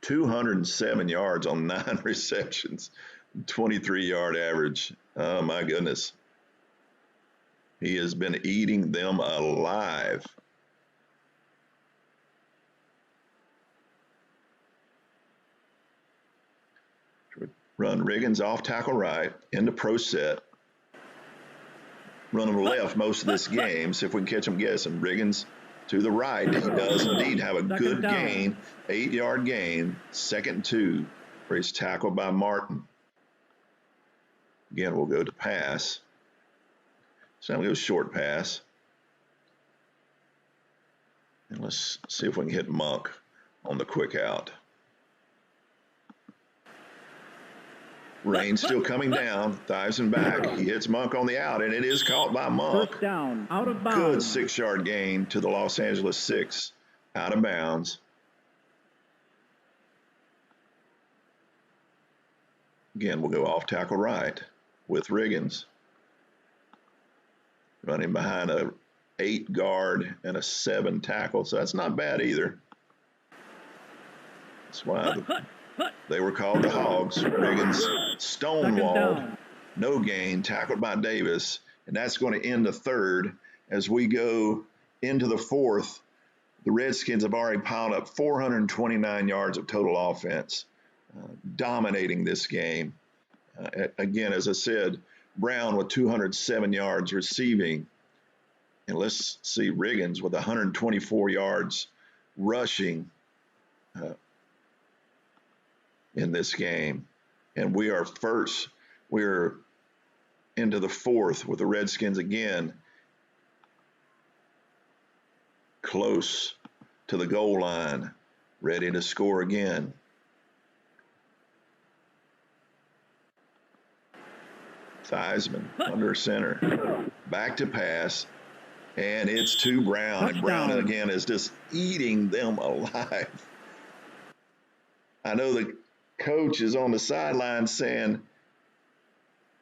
207 yards on 9 receptions, 23-yard average. Oh, my goodness. He has been eating them alive. Run Riggins off tackle right into pro set. Run him left most of this game. See if we can catch him guessing. Riggins to the right. He does indeed have a good gain. 8-yard gain. 2nd and 2 where he's tackled by Martin. Again, we'll go to pass. So now we go short pass. And let's see if we can hit Monk on the quick out. Rain still coming down. Thiesen back. He hits Monk on the out, and it is caught by Monk. First down, out of bounds. Good 6-yard gain to the Los Angeles 6. Out of bounds. Again, we'll go off tackle right with Riggins. Running behind a 8 guard and a 7 tackle, so that's not bad either. That's why they were called the Hogs. Riggins stonewalled, no gain, tackled by Davis, and that's going to end the third. As we go into the fourth, the Redskins have already piled up 429 yards of total offense, dominating this game. Again, as I said, Brown with 207 yards receiving. And let's see Riggins with 124 yards rushing in this game. And we are first. We're into the fourth with the Redskins again close to the goal line, ready to score again. Thiesen under center, back to pass, and it's to Brown. And Brown again is just eating them alive. I know the coach is on the sideline saying,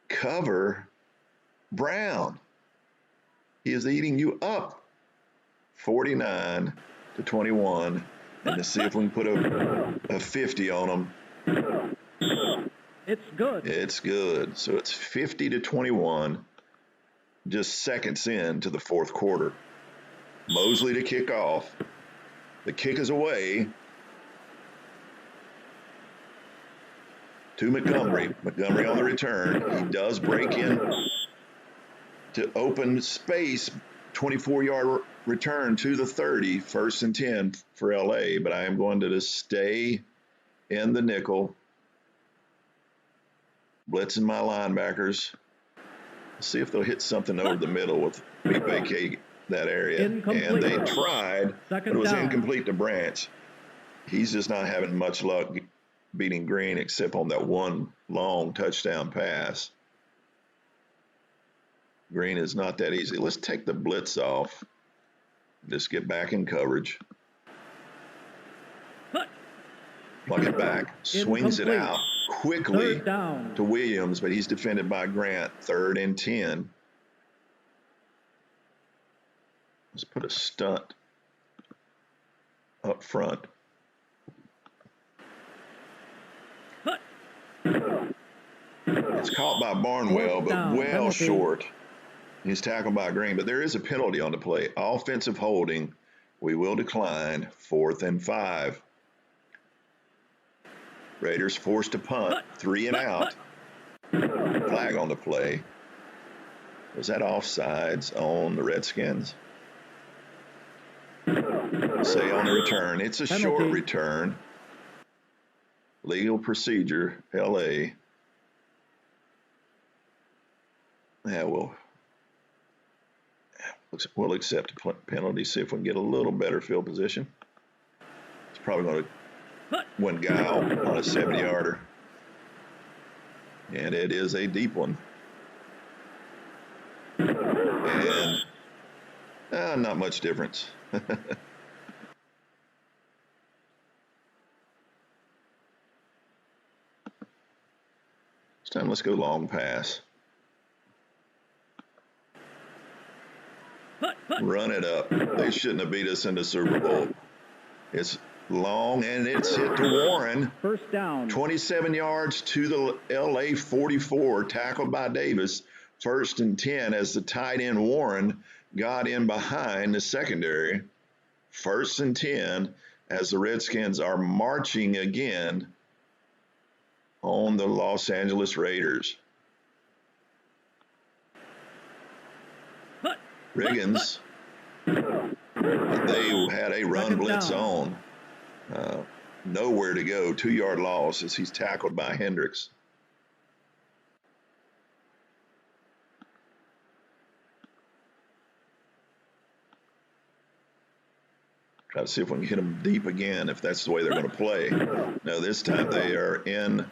cover Brown. He is eating you up. 49-21. And to see if we can put a 50 on them. It's good. It's good. So it's 50-21, just seconds into the fourth quarter. Mosley to kick off. The kick is away to Montgomery. Montgomery on the return. He does break in to open space. 24-yard return to the 30. 1st and 10 for LA, but I am going to just stay in the nickel. Blitzing my linebackers. See if they'll hit something over the middle with me vacate that area. Incomplete. And they tried, but it was down. incomplete to Branch. He's just not having much luck beating Green except on that one long touchdown pass. Green is not that easy. Let's take the blitz off. Just get back in coverage. Plunkett back, swings it Incomplete. out quickly Third down. to Williams, but he's defended by Grant. 3rd and 10. Let's put a stunt up front. It's caught by Barnwell, but well Penalty. short. He's tackled by Green, but there is a penalty on the play. Offensive holding. We will decline. 4th and 5. Raiders forced to punt. 3 and out. Flag on the play. Was that offsides on the Redskins? Say on the return. It's a short return. Legal procedure, LA. Yeah, we'll accept a penalty, see if we can get a little better field position. It's probably going to win guile on a 70-yarder. And it is a deep one. And not much difference. This time, let's go long pass. Run it up. They shouldn't have beat us in the Super Bowl. It's long, and it's hit to Warren. First down. 27 yards to the LA 44, tackled by Davis. 1st and 10 as the tight end Warren got in behind the secondary. 1st and 10 as the Redskins are marching again on the Los Angeles Raiders. Riggins, they had a run blitz on. Nowhere to go. 2-yard loss as he's tackled by Hendricks. Try to see if we can hit them deep again, if that's the way they're going to play. No, this time they are in.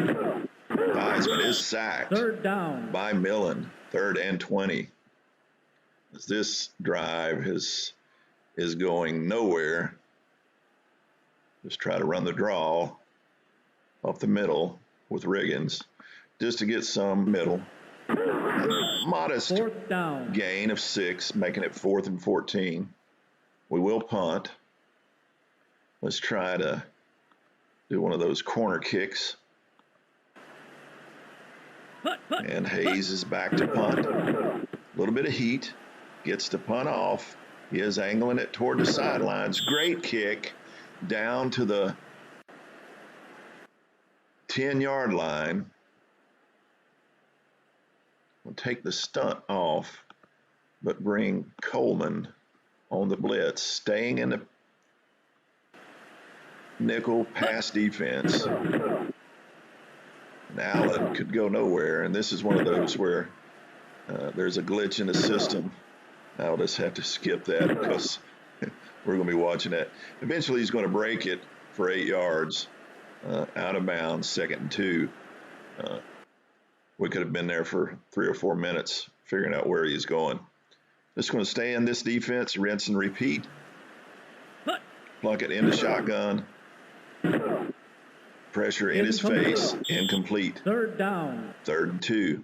Theismann is sacked. Third down. By Millen. 3rd and 20. As this drive is going nowhere. Just try to run the draw off the middle with Riggins just to get some middle. Modest gain of 6, making it 4th and 14. We will punt. Let's try to do one of those corner kicks. And Hayes is back to punt. A little bit of heat. Gets the punt off. He is angling it toward the sidelines. Great kick down to the 10-yard line. We'll take the stunt off, but bring Coleman on the blitz, staying in the nickel pass defense. And Allen could go nowhere, and this is one of those where there's a glitch in the system. I'll just have to skip that because we're going to be watching that. Eventually, he's going to break it for 8 yards out of bounds, 2nd and 2. We could have been there for 3 or 4 minutes figuring out where he's going. Just going to stay in this defense, rinse and repeat. Plunkett in the shotgun. Pressure in his face. Incomplete. 3rd down. 3rd and 2.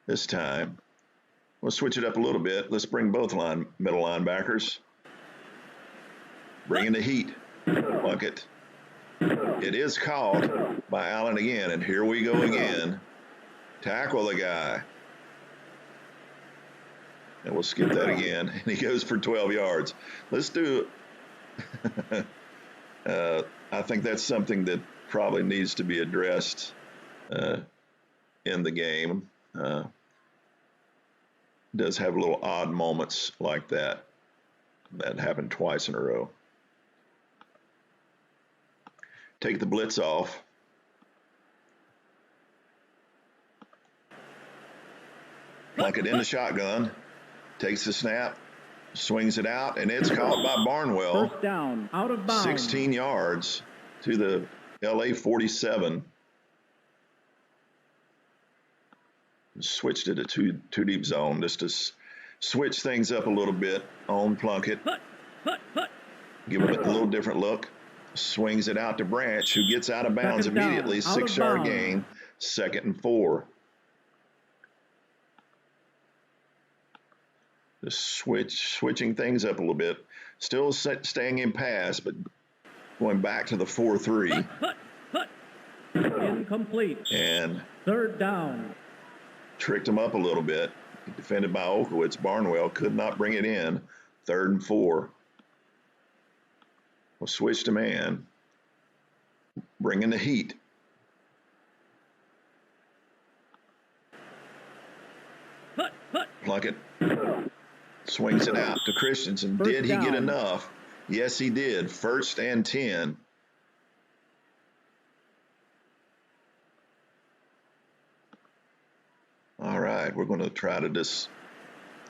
This time, we'll switch it up a little bit. Let's bring both middle linebackers. Bring in the heat. Plunkett. It is caught by Allen again, and here we go again. Tackle the guy. And we'll skip that again. And he goes for 12 yards. Let's do it. I think that's something that probably needs to be addressed in the game. Does have little odd moments like that. That happened twice in a row. Take the blitz off. Plunkett in the shotgun. Takes the snap. Swings it out, and it's caught by Barnwell. First down, out of bounds. 16 yards to the LA 47. Switched it to two deep zone just to switch things up a little bit on Plunkett. Give him a little different look. Swings it out to Branch, who gets out of bounds Second down, immediately. out of 6-yard bounds. gain, 2nd and 4. Just switching things up a little bit. Still staying in pass, but going back to the 4-3. Incomplete. And 3rd down. Tricked him up a little bit. Defended by Olkowitz. Barnwell could not bring it in. 3rd and 4. We'll switch to man. Bring in the heat. Plunkett swings it out to Christensen. First Did he get down. enough? Yes, he did. 1st and 10. All right, we're going to try to just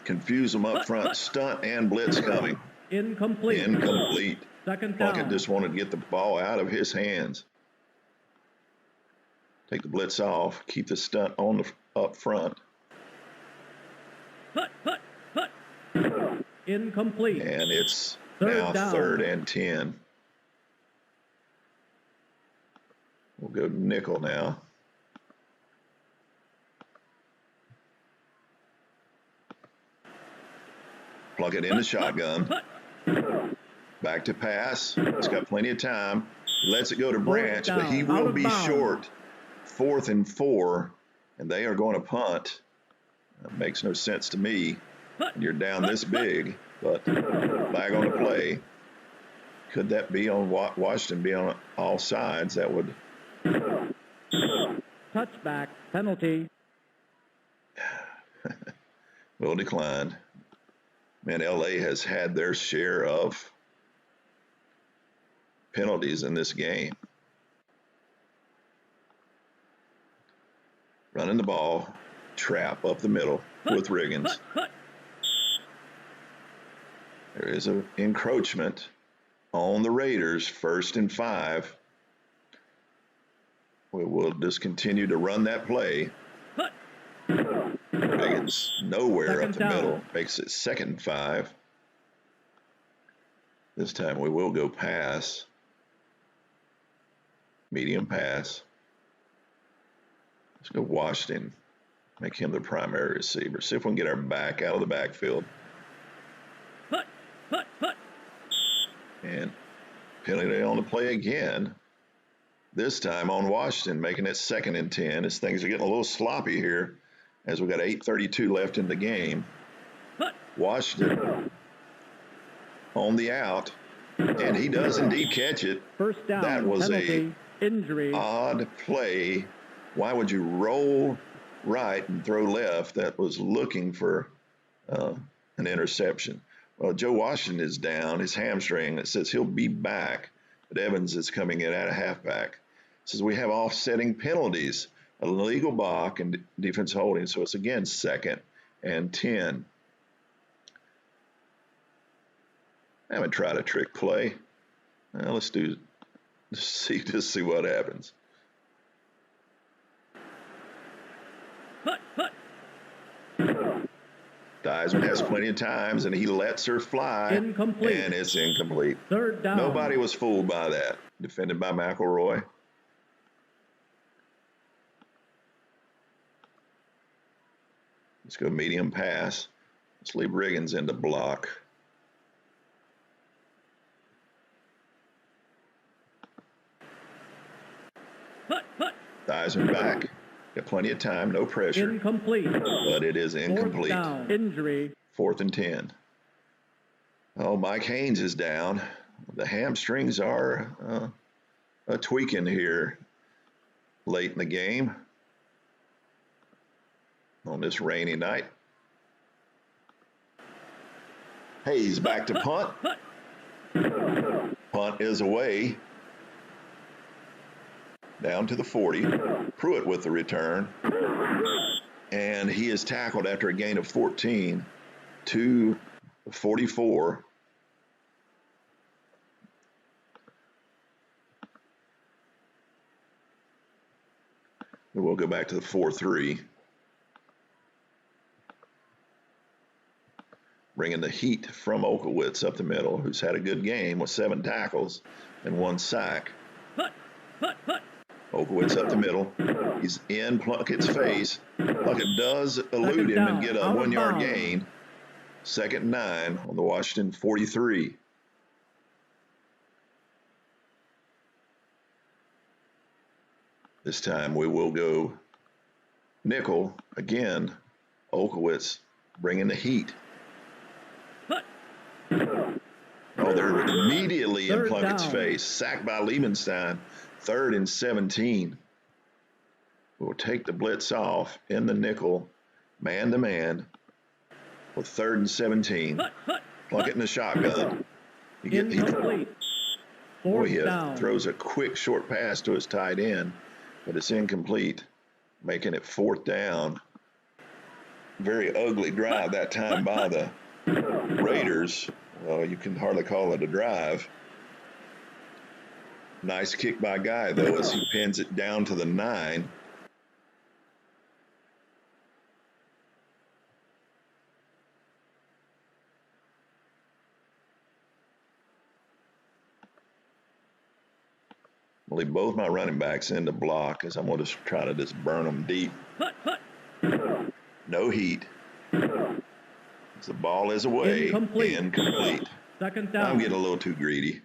confuse them up front. Stunt and blitz coming. Incomplete. Incomplete. 2nd Plunkett down. just wanted to get the ball out of his hands. Take the blitz off. Keep the stunt on the up front. Incomplete. And it's 3rd now down. 3rd and 10. We'll go nickel now. Plug it in the shotgun. Back to pass. He's got plenty of time. He lets it go to Branch, but he down, out will of be bounds. short. 4th and 4, and they are going to punt. That makes no sense to me. You're down this big, but flag on the play. Could that be on Washington be on all sides? That would. Touchback. Penalty. Will decline. Man, LA has had their share of penalties in this game. Running the ball, trap up the middle with Riggins. There is an encroachment on the Raiders, 1st and 5. We will just continue to run that play. Riggins nowhere up the middle, makes it 2nd and 5. This time we will go pass. Medium pass. Let's go Washington. Make him the primary receiver. See if we can get our back out of the backfield. And penalty on the play again. This time on Washington, making it 2nd and 10 as things are getting a little sloppy here as we got 8:32 left in the game. Washington on the out, and he does indeed catch it. 1st down. That was penalty. Injury. Odd play. Why would you roll right and throw left? That was looking for an interception. Well, Joe Washington is down, his hamstring. It says he'll be back, but Evans is coming in at a halfback. It says we have offsetting penalties, an illegal block and defense holding. So it's again 2nd and 10. I haven't tried a trick play. Let's see what happens. Theismann has plenty of times, and he lets her fly. Incomplete. And it's incomplete. 3rd down. Nobody was fooled by that. Defended by McElroy. Let's go medium pass. Let's leave Riggins in the block. Theismann back. Got plenty of time, no pressure. Incomplete. But it is incomplete. 4th down. Injury. 4th and 10. Oh, Mike Haynes is down. The hamstrings are tweaking here late in the game on this rainy night. Hayes back to punt. Punt is away. Down to the 40. Pruitt with the return. And he is tackled after a gain of 14 to 44. We'll go back to the 4-3. bringing the heat from Olkowitz up the middle, who's had a good game with 7 tackles and 1 sack. Olkowitz up the middle. He's in Plunkett's face. Plunkett does elude him and get a 1-yard gain. 2nd and 9 on the Washington 43. This time we will go nickel again. Olkowitz bringing the heat. Oh, they're immediately in Plunkett's face. Sacked by Liebenstein. 3rd and 17. We'll take the blitz off in the nickel, man to man, with 3rd and 17. Plunkett in the shotgun. He throws a quick short pass to his tight end, but it's incomplete, making it 4th down. Very ugly drive that time by the Raiders. Well, you can hardly call it a drive. Nice kick by Guy, though, as he pins it down to the 9. I'll leave both my running backs in the block as I'm going to try to just burn them deep. No heat. As the ball is away. Incomplete. 2nd down. I'm getting a little too greedy.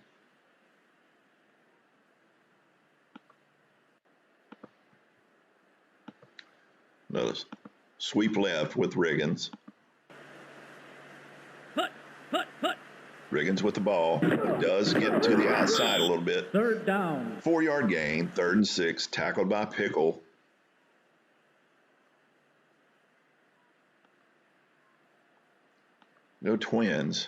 Notice sweep left with Riggins. Riggins with the ball. He does get to the outside a little bit. 3rd down. 4-yard gain. 3rd and 6. Tackled by Pickle. No Twins.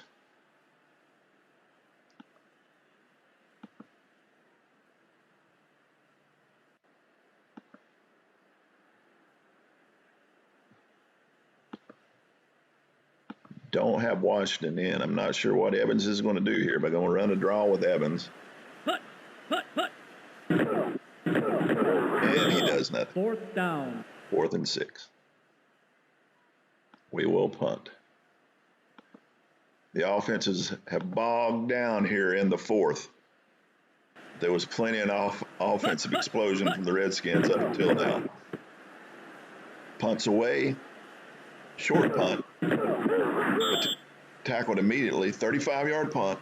Don't have Washington in. I'm not sure what Evans is going to do here, but I'm going to run a draw with Evans. And he does nothing. 4th down. 4th and 6. We will punt. The offenses have bogged down here in the 4th. There was plenty of offensive explosion from the Redskins up until now. Punts away. Short punt. But tackled immediately. 35-yard punt.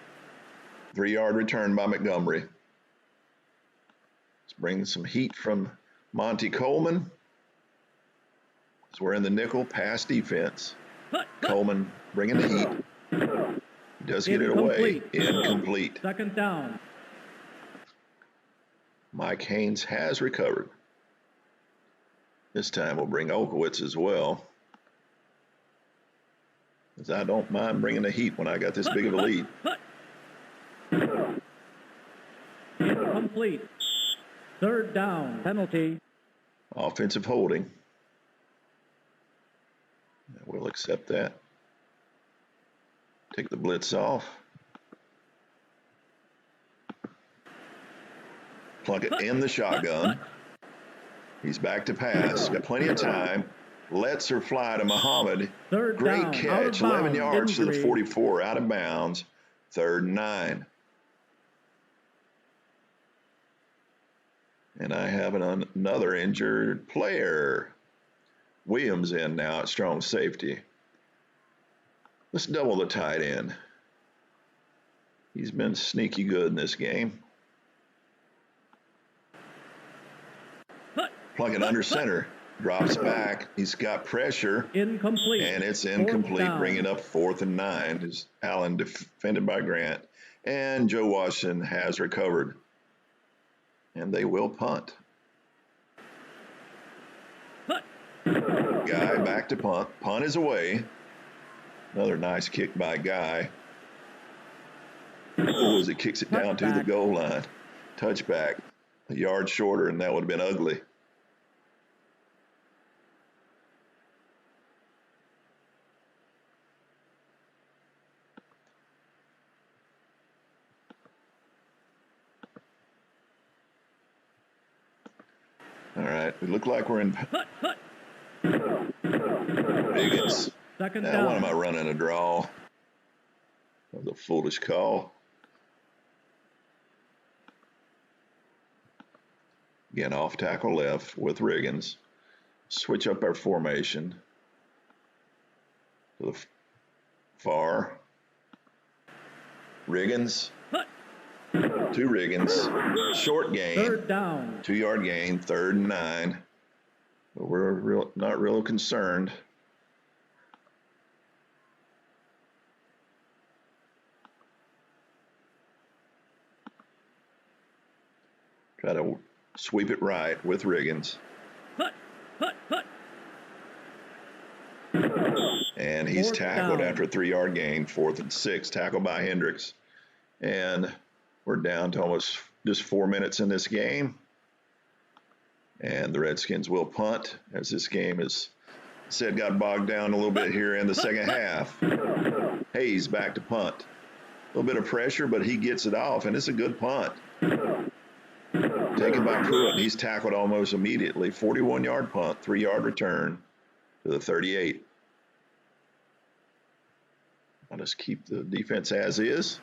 3-yard return by Montgomery. Let's bring some heat from Monty Coleman. So we're in the nickel pass defense. Coleman bringing the heat. He does get it away. Incomplete. 2nd down. Mike Haynes has recovered. This time we'll bring Olkowitz as well. Because I don't mind bringing the heat when I got this big of a lead. Incomplete. 3rd down. Penalty. Offensive holding. We'll accept that. Take the blitz off. Plunkett in the shotgun. He's back to pass. Got plenty of time. Lets her fly to Muhammad. 3rd Great down. catch. 11 yards to the 44. Out of bounds. 3rd and 9. And I have another injured player. Williams in now at strong safety. Let's double the tight end. He's been sneaky good in this game. Plunkett under center. Drops back. He's got pressure. Incomplete. And it's incomplete. Bringing up 4th and 9. Is Allen defended by Grant. And Joe Washington has recovered. And they will punt. Guy back to punt. Punt is away. Another nice kick by Guy. Oh, as he kicks it down to the goal line. Touchback. A yard shorter, and that would have been ugly. All right, we look like we're in Biggins. 2nd Now, down. what am I running a draw? That was a foolish call. Again, off tackle left with Riggins. Switch up our formation to the far. Riggins. To Riggins. Short gain. Third down. 2-yard gain. 3rd and 9. But we're not real concerned. Try to sweep it right with Riggins. And he's tackled after a 3-yard gain. 4th and 6. Tackled by Hendricks. And we're down to almost just 4 minutes in this game. And the Redskins will punt, as this game is said got bogged down a little bit here in the second half. Hayes back to punt. A little bit of pressure, but he gets it off, and it's a good punt. Taken by Pruitt, and he's tackled almost immediately. 41-yard punt, 3-yard return to the 38. I'll just keep the defense as is.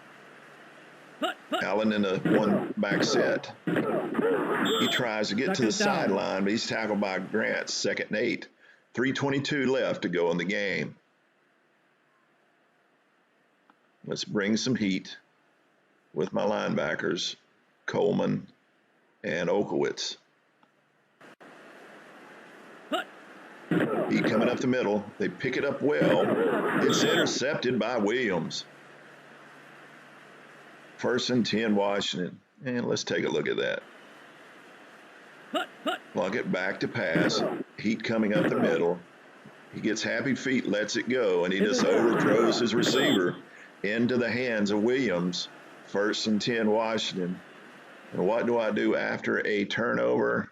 Allen in a one-back set. He tries to get to the sideline, but he's tackled by Grant. 2nd and 8. 3:22 left to go in the game. Let's bring some heat with my linebackers, Coleman and Okowitz. Heat coming up the middle. They pick it up well. It's intercepted by Williams. 1st and 10, Washington. And let's take a look at that. Plunkett back to pass. Heat coming up the middle. He gets happy feet, lets it go, and he just overthrows his receiver into the hands of Williams. 1st and 10, Washington. And what do I do after a turnover?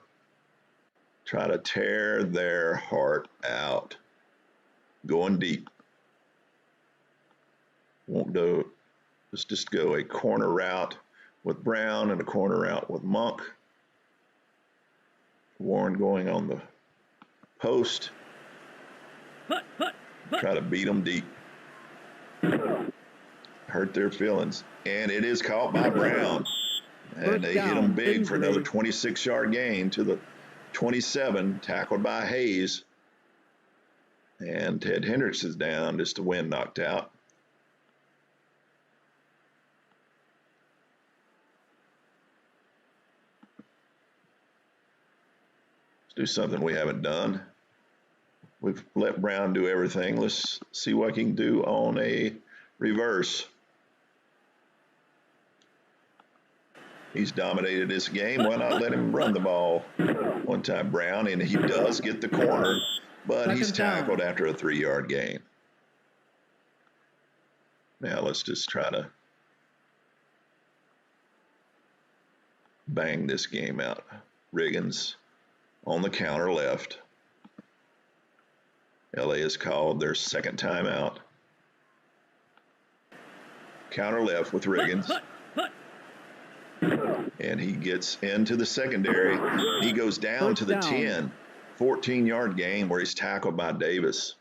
Try to tear their heart out. Going deep. Won't do. Let's just go a corner route with Brown and a corner route with Monk. Warren going on the post. Try to beat them deep. Hurt their feelings. And it is caught by Brown. And they hit him big for another 26-yard gain to the 27, tackled by Hayes. And Ted Hendricks is down, just the wind knocked out. Let's do something we haven't done. We've let Brown do everything. Let's see what he can do on a reverse. He's dominated this game. Why not let him run the ball one time, Brown? And he does get the corner, but he's tackled after a 3-yard gain. Now let's just try to bang this game out. Riggins on the counter left. LA has called their 2nd timeout. Counter left with Riggins. And he gets into the secondary. He goes down to the 10. 14-yard gain where he's tackled by Davis.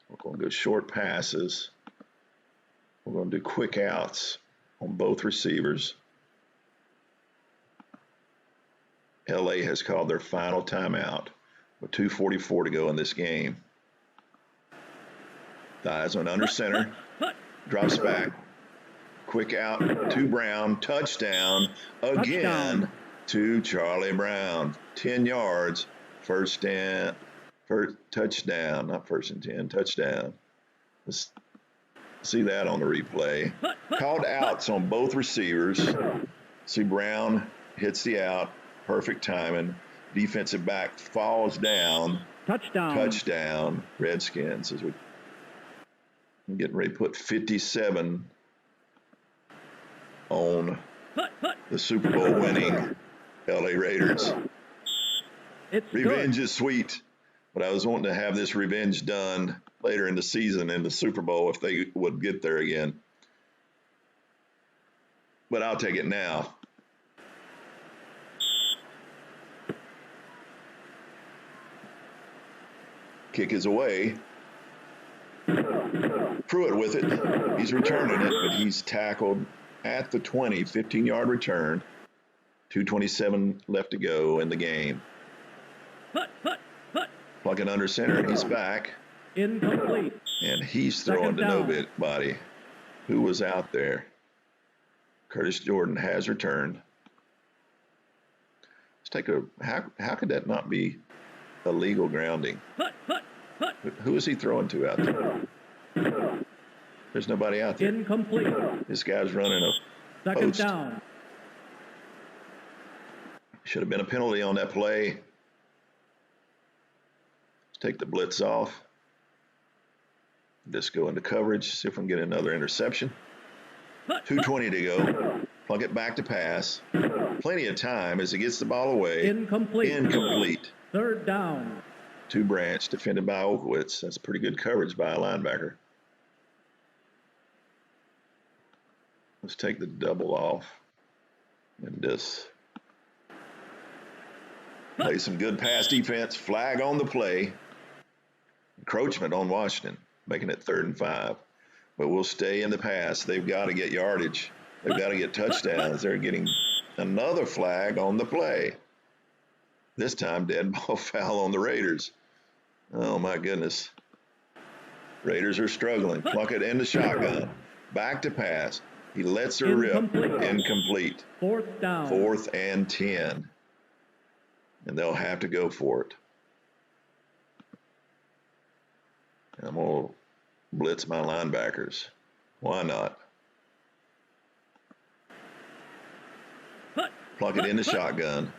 We're going to go short passes. We're going to do quick outs on both receivers. LA has called their final timeout with 2:44 to go in this game. Thighs on under center. Drops back. Quick out to Brown. Touchdown again to Charlie Brown. 10 yards. First touchdown. Not 1st and 10. Touchdown. Let's see that on the replay. Called outs on both receivers. See Brown hits the out. Perfect timing. Defensive back falls down. Touchdown. Redskins as we getting ready to put 57 on the Super Bowl winning LA Raiders. Revenge is sweet, but I was wanting to have this revenge done later in the season in the Super Bowl if they would get there again. But I'll take it now. Kick is away. Pruitt with it. He's returning it, but he's tackled at the 20, 15-yard return. 2:27 left to go in the game. Plucking under center, he's back. Incomplete. And he's throwing to nobody. Who was out there? Curtis Jordan has returned. Let's take a, how could that not be a legal grounding? Who is he throwing to out there? There's nobody out there. Incomplete. This guy's running a Second post. down. Should have been a penalty on that play. Let's take the blitz off. Just go into coverage, see if we can get another interception. 2:20 to go. Plug it back to pass. Plenty of time as he gets the ball away. Incomplete. Third down. Two Branch, defended by Olkowitz. That's pretty good coverage by a linebacker. Let's take the double off and just play some good pass defense. Flag on the play. Encroachment on Washington, making it 3rd and 5. But we'll stay in the pass. They've got to get yardage. They've got to get touchdowns. They're getting another flag on the play. This time, dead ball foul on the Raiders. Oh, my goodness. Raiders are struggling. Pluck it in the shotgun. Back to pass. He lets her rip. Incomplete. Fourth down. 4th and 10. And they'll have to go for it. And I'm going to blitz my linebackers. Why not? Pluck it in the shotgun.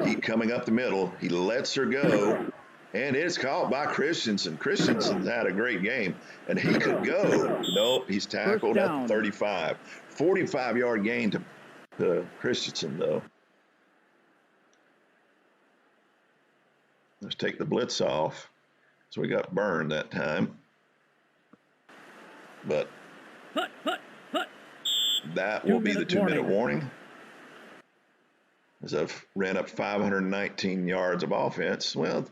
Heat coming up the middle. He lets her go. And it's caught by Christensen. Christensen's had a great game. And he could go. Nope, he's tackled at 35. 45-yard gain to Christensen, though. Let's take the blitz off. So we got burned that time. But that will be the 2-minute warning. As I've ran up 519 yards of offense. Well,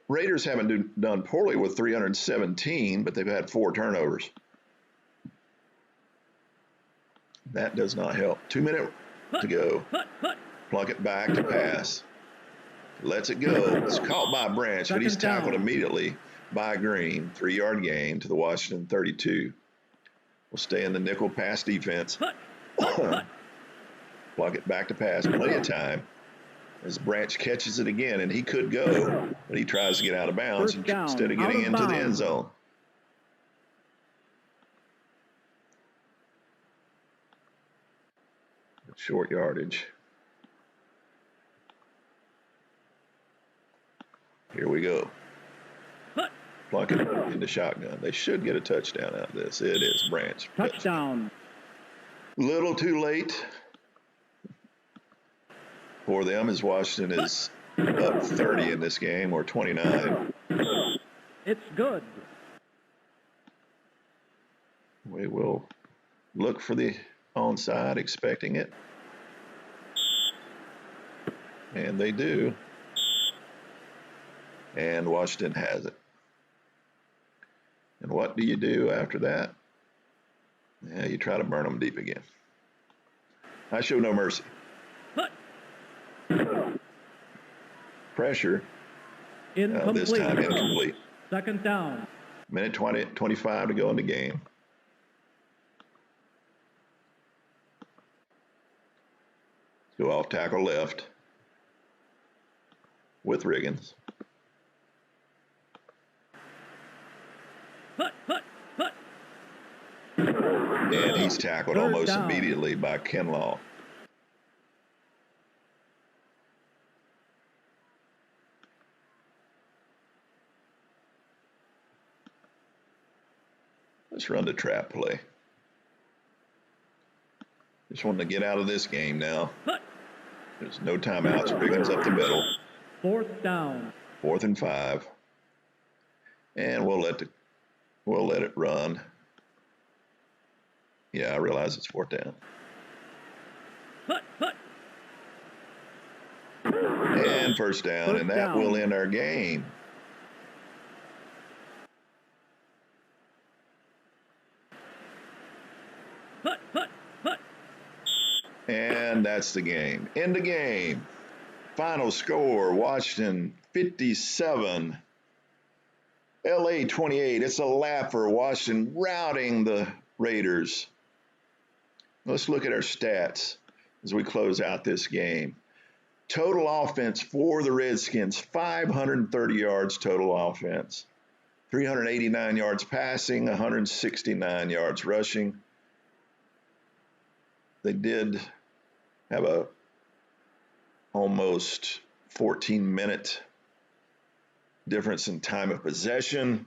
Raiders haven't done poorly with 317, but they've had 4 turnovers. That does not help. 2 minutes to go. Plug it back to pass. Lets it go. It's caught by Branch, but he's tackled immediately by Green. 3-yard gain to the Washington 32. We'll stay in the nickel pass defense. Plug it back to pass. Plenty of time. As Branch catches it again, and he could go, but he tries to get out of bounds instead of getting into the end zone. Short yardage. Here we go. Plunk it in the shotgun. They should get a touchdown out of this. It is Branch. Touchdown. Little too late for them as Washington is up 30 in this game, or 29. It's good. We will look for the onside, expecting it. And they do. And Washington has it. And what do you do after that? Yeah, you try to burn them deep again. I show no mercy. Pressure. Incomplete. This time incomplete. Second down. Minute 25 to go in the game. Go off tackle left with Riggins. And he's tackled almost immediately by Kinlaw. Let's run the trap play. Just wanting to get out of this game now. There's no timeouts. Riggins up the middle. Fourth down. 4th and 5. And we'll let it run. Yeah, I realize it's 4th down. And first down, and that will end our game. And that's the game. End the game. Final score, Washington 57, LA 28. It's a lap for Washington routing the Raiders. Let's look at our stats as we close out this game. Total offense for the Redskins, 530 yards total offense. 389 yards passing, 169 yards rushing. They did have a almost 14-minute difference in time of possession.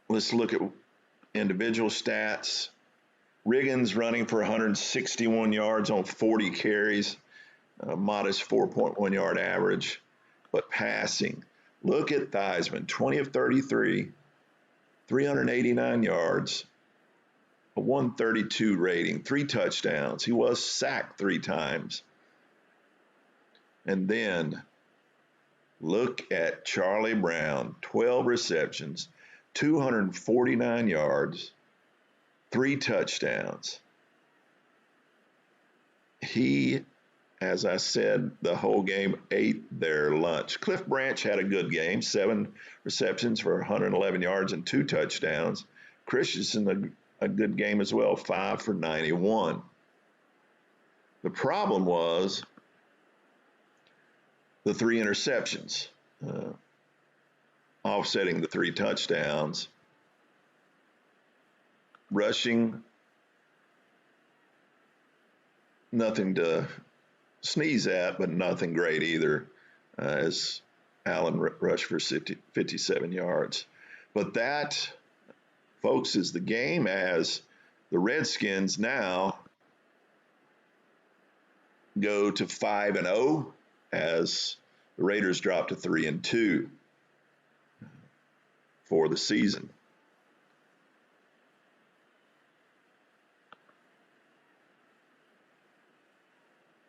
Let's look at individual stats. Riggins running for 161 yards on 40 carries, a modest 4.1 yard average, but passing. Look at Theismann, 20 of 33, 389 yards, a 132 rating, 3 touchdowns. He was sacked 3 times. And then look at Charlie Brown, 12 receptions, 249 yards, 3 touchdowns. He, as I said, the whole game ate their lunch. Cliff Branch had a good game, 7 receptions for 111 yards and 2 touchdowns. Christensen, a good game as well, 5 for 91. The problem was the 3 interceptions, offsetting the 3 touchdowns. Rushing, nothing to sneeze at, but nothing great either, as Allen rushed for 57 yards. But that, folks, is the game, as the Redskins now go to 5-0, as the Raiders drop to 3-2 for the season.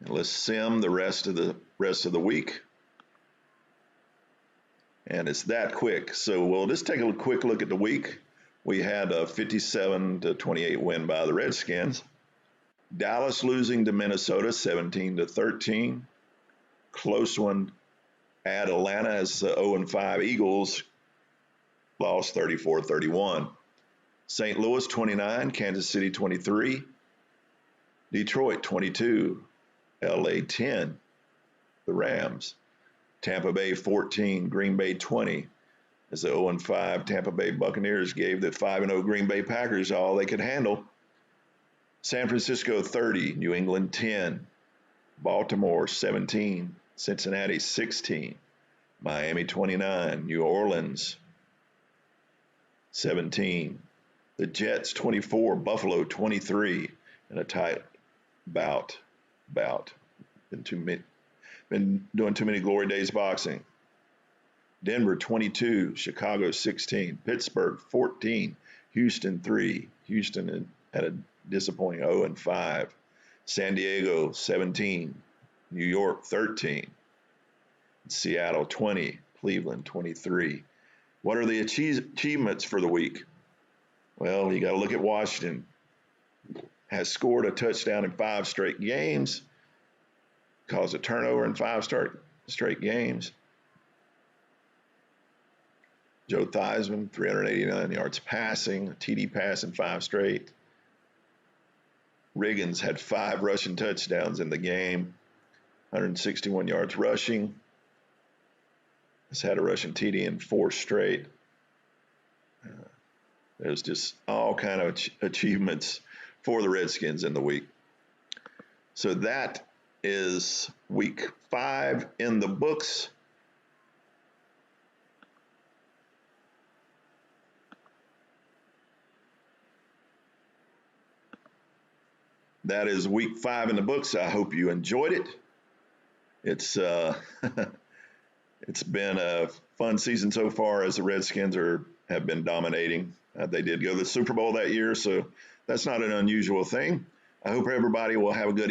And let's sim the rest of the week. And it's that quick. So we'll just take a quick look at the week. We had a 57-28 win by the Redskins. Dallas losing to Minnesota 17-13. Close one at Atlanta, as the 0-5 Eagles lost 34-31. St. Louis 29, Kansas City 23, Detroit 22, LA 10, the Rams. Tampa Bay 14, Green Bay 20, as the 0-5 Tampa Bay Buccaneers gave the 5-0 Green Bay Packers all they could handle. San Francisco 30, New England 10, Baltimore 17, Cincinnati 16, Miami 29, New Orleans 17, the Jets 24, Buffalo 23, in a tight bout. Been doing too many glory days boxing. Denver 22, Chicago 16, Pittsburgh 14, Houston 3. Houston had a disappointing 0-5. San Diego 17, New York 13, Seattle 20, Cleveland 23. What are the achievements for the week? Well, you got to look at Washington. Has scored a touchdown in 5 straight games, caused a turnover in 5 straight games. Joe Theismann, 389 yards passing, a TD pass in 5 straight. Riggins had 5 rushing touchdowns in the game, 161 yards rushing. Has had a rushing TD in 4 straight. There's just all kind of achievements for the Redskins in the week. So that is week 5 in the books. That is week 5 in the books. I hope you enjoyed it. It's it's been a fun season so far, as the Redskins have been dominating. They did go to the Super Bowl that year, so that's not an unusual thing. I hope everybody will have a good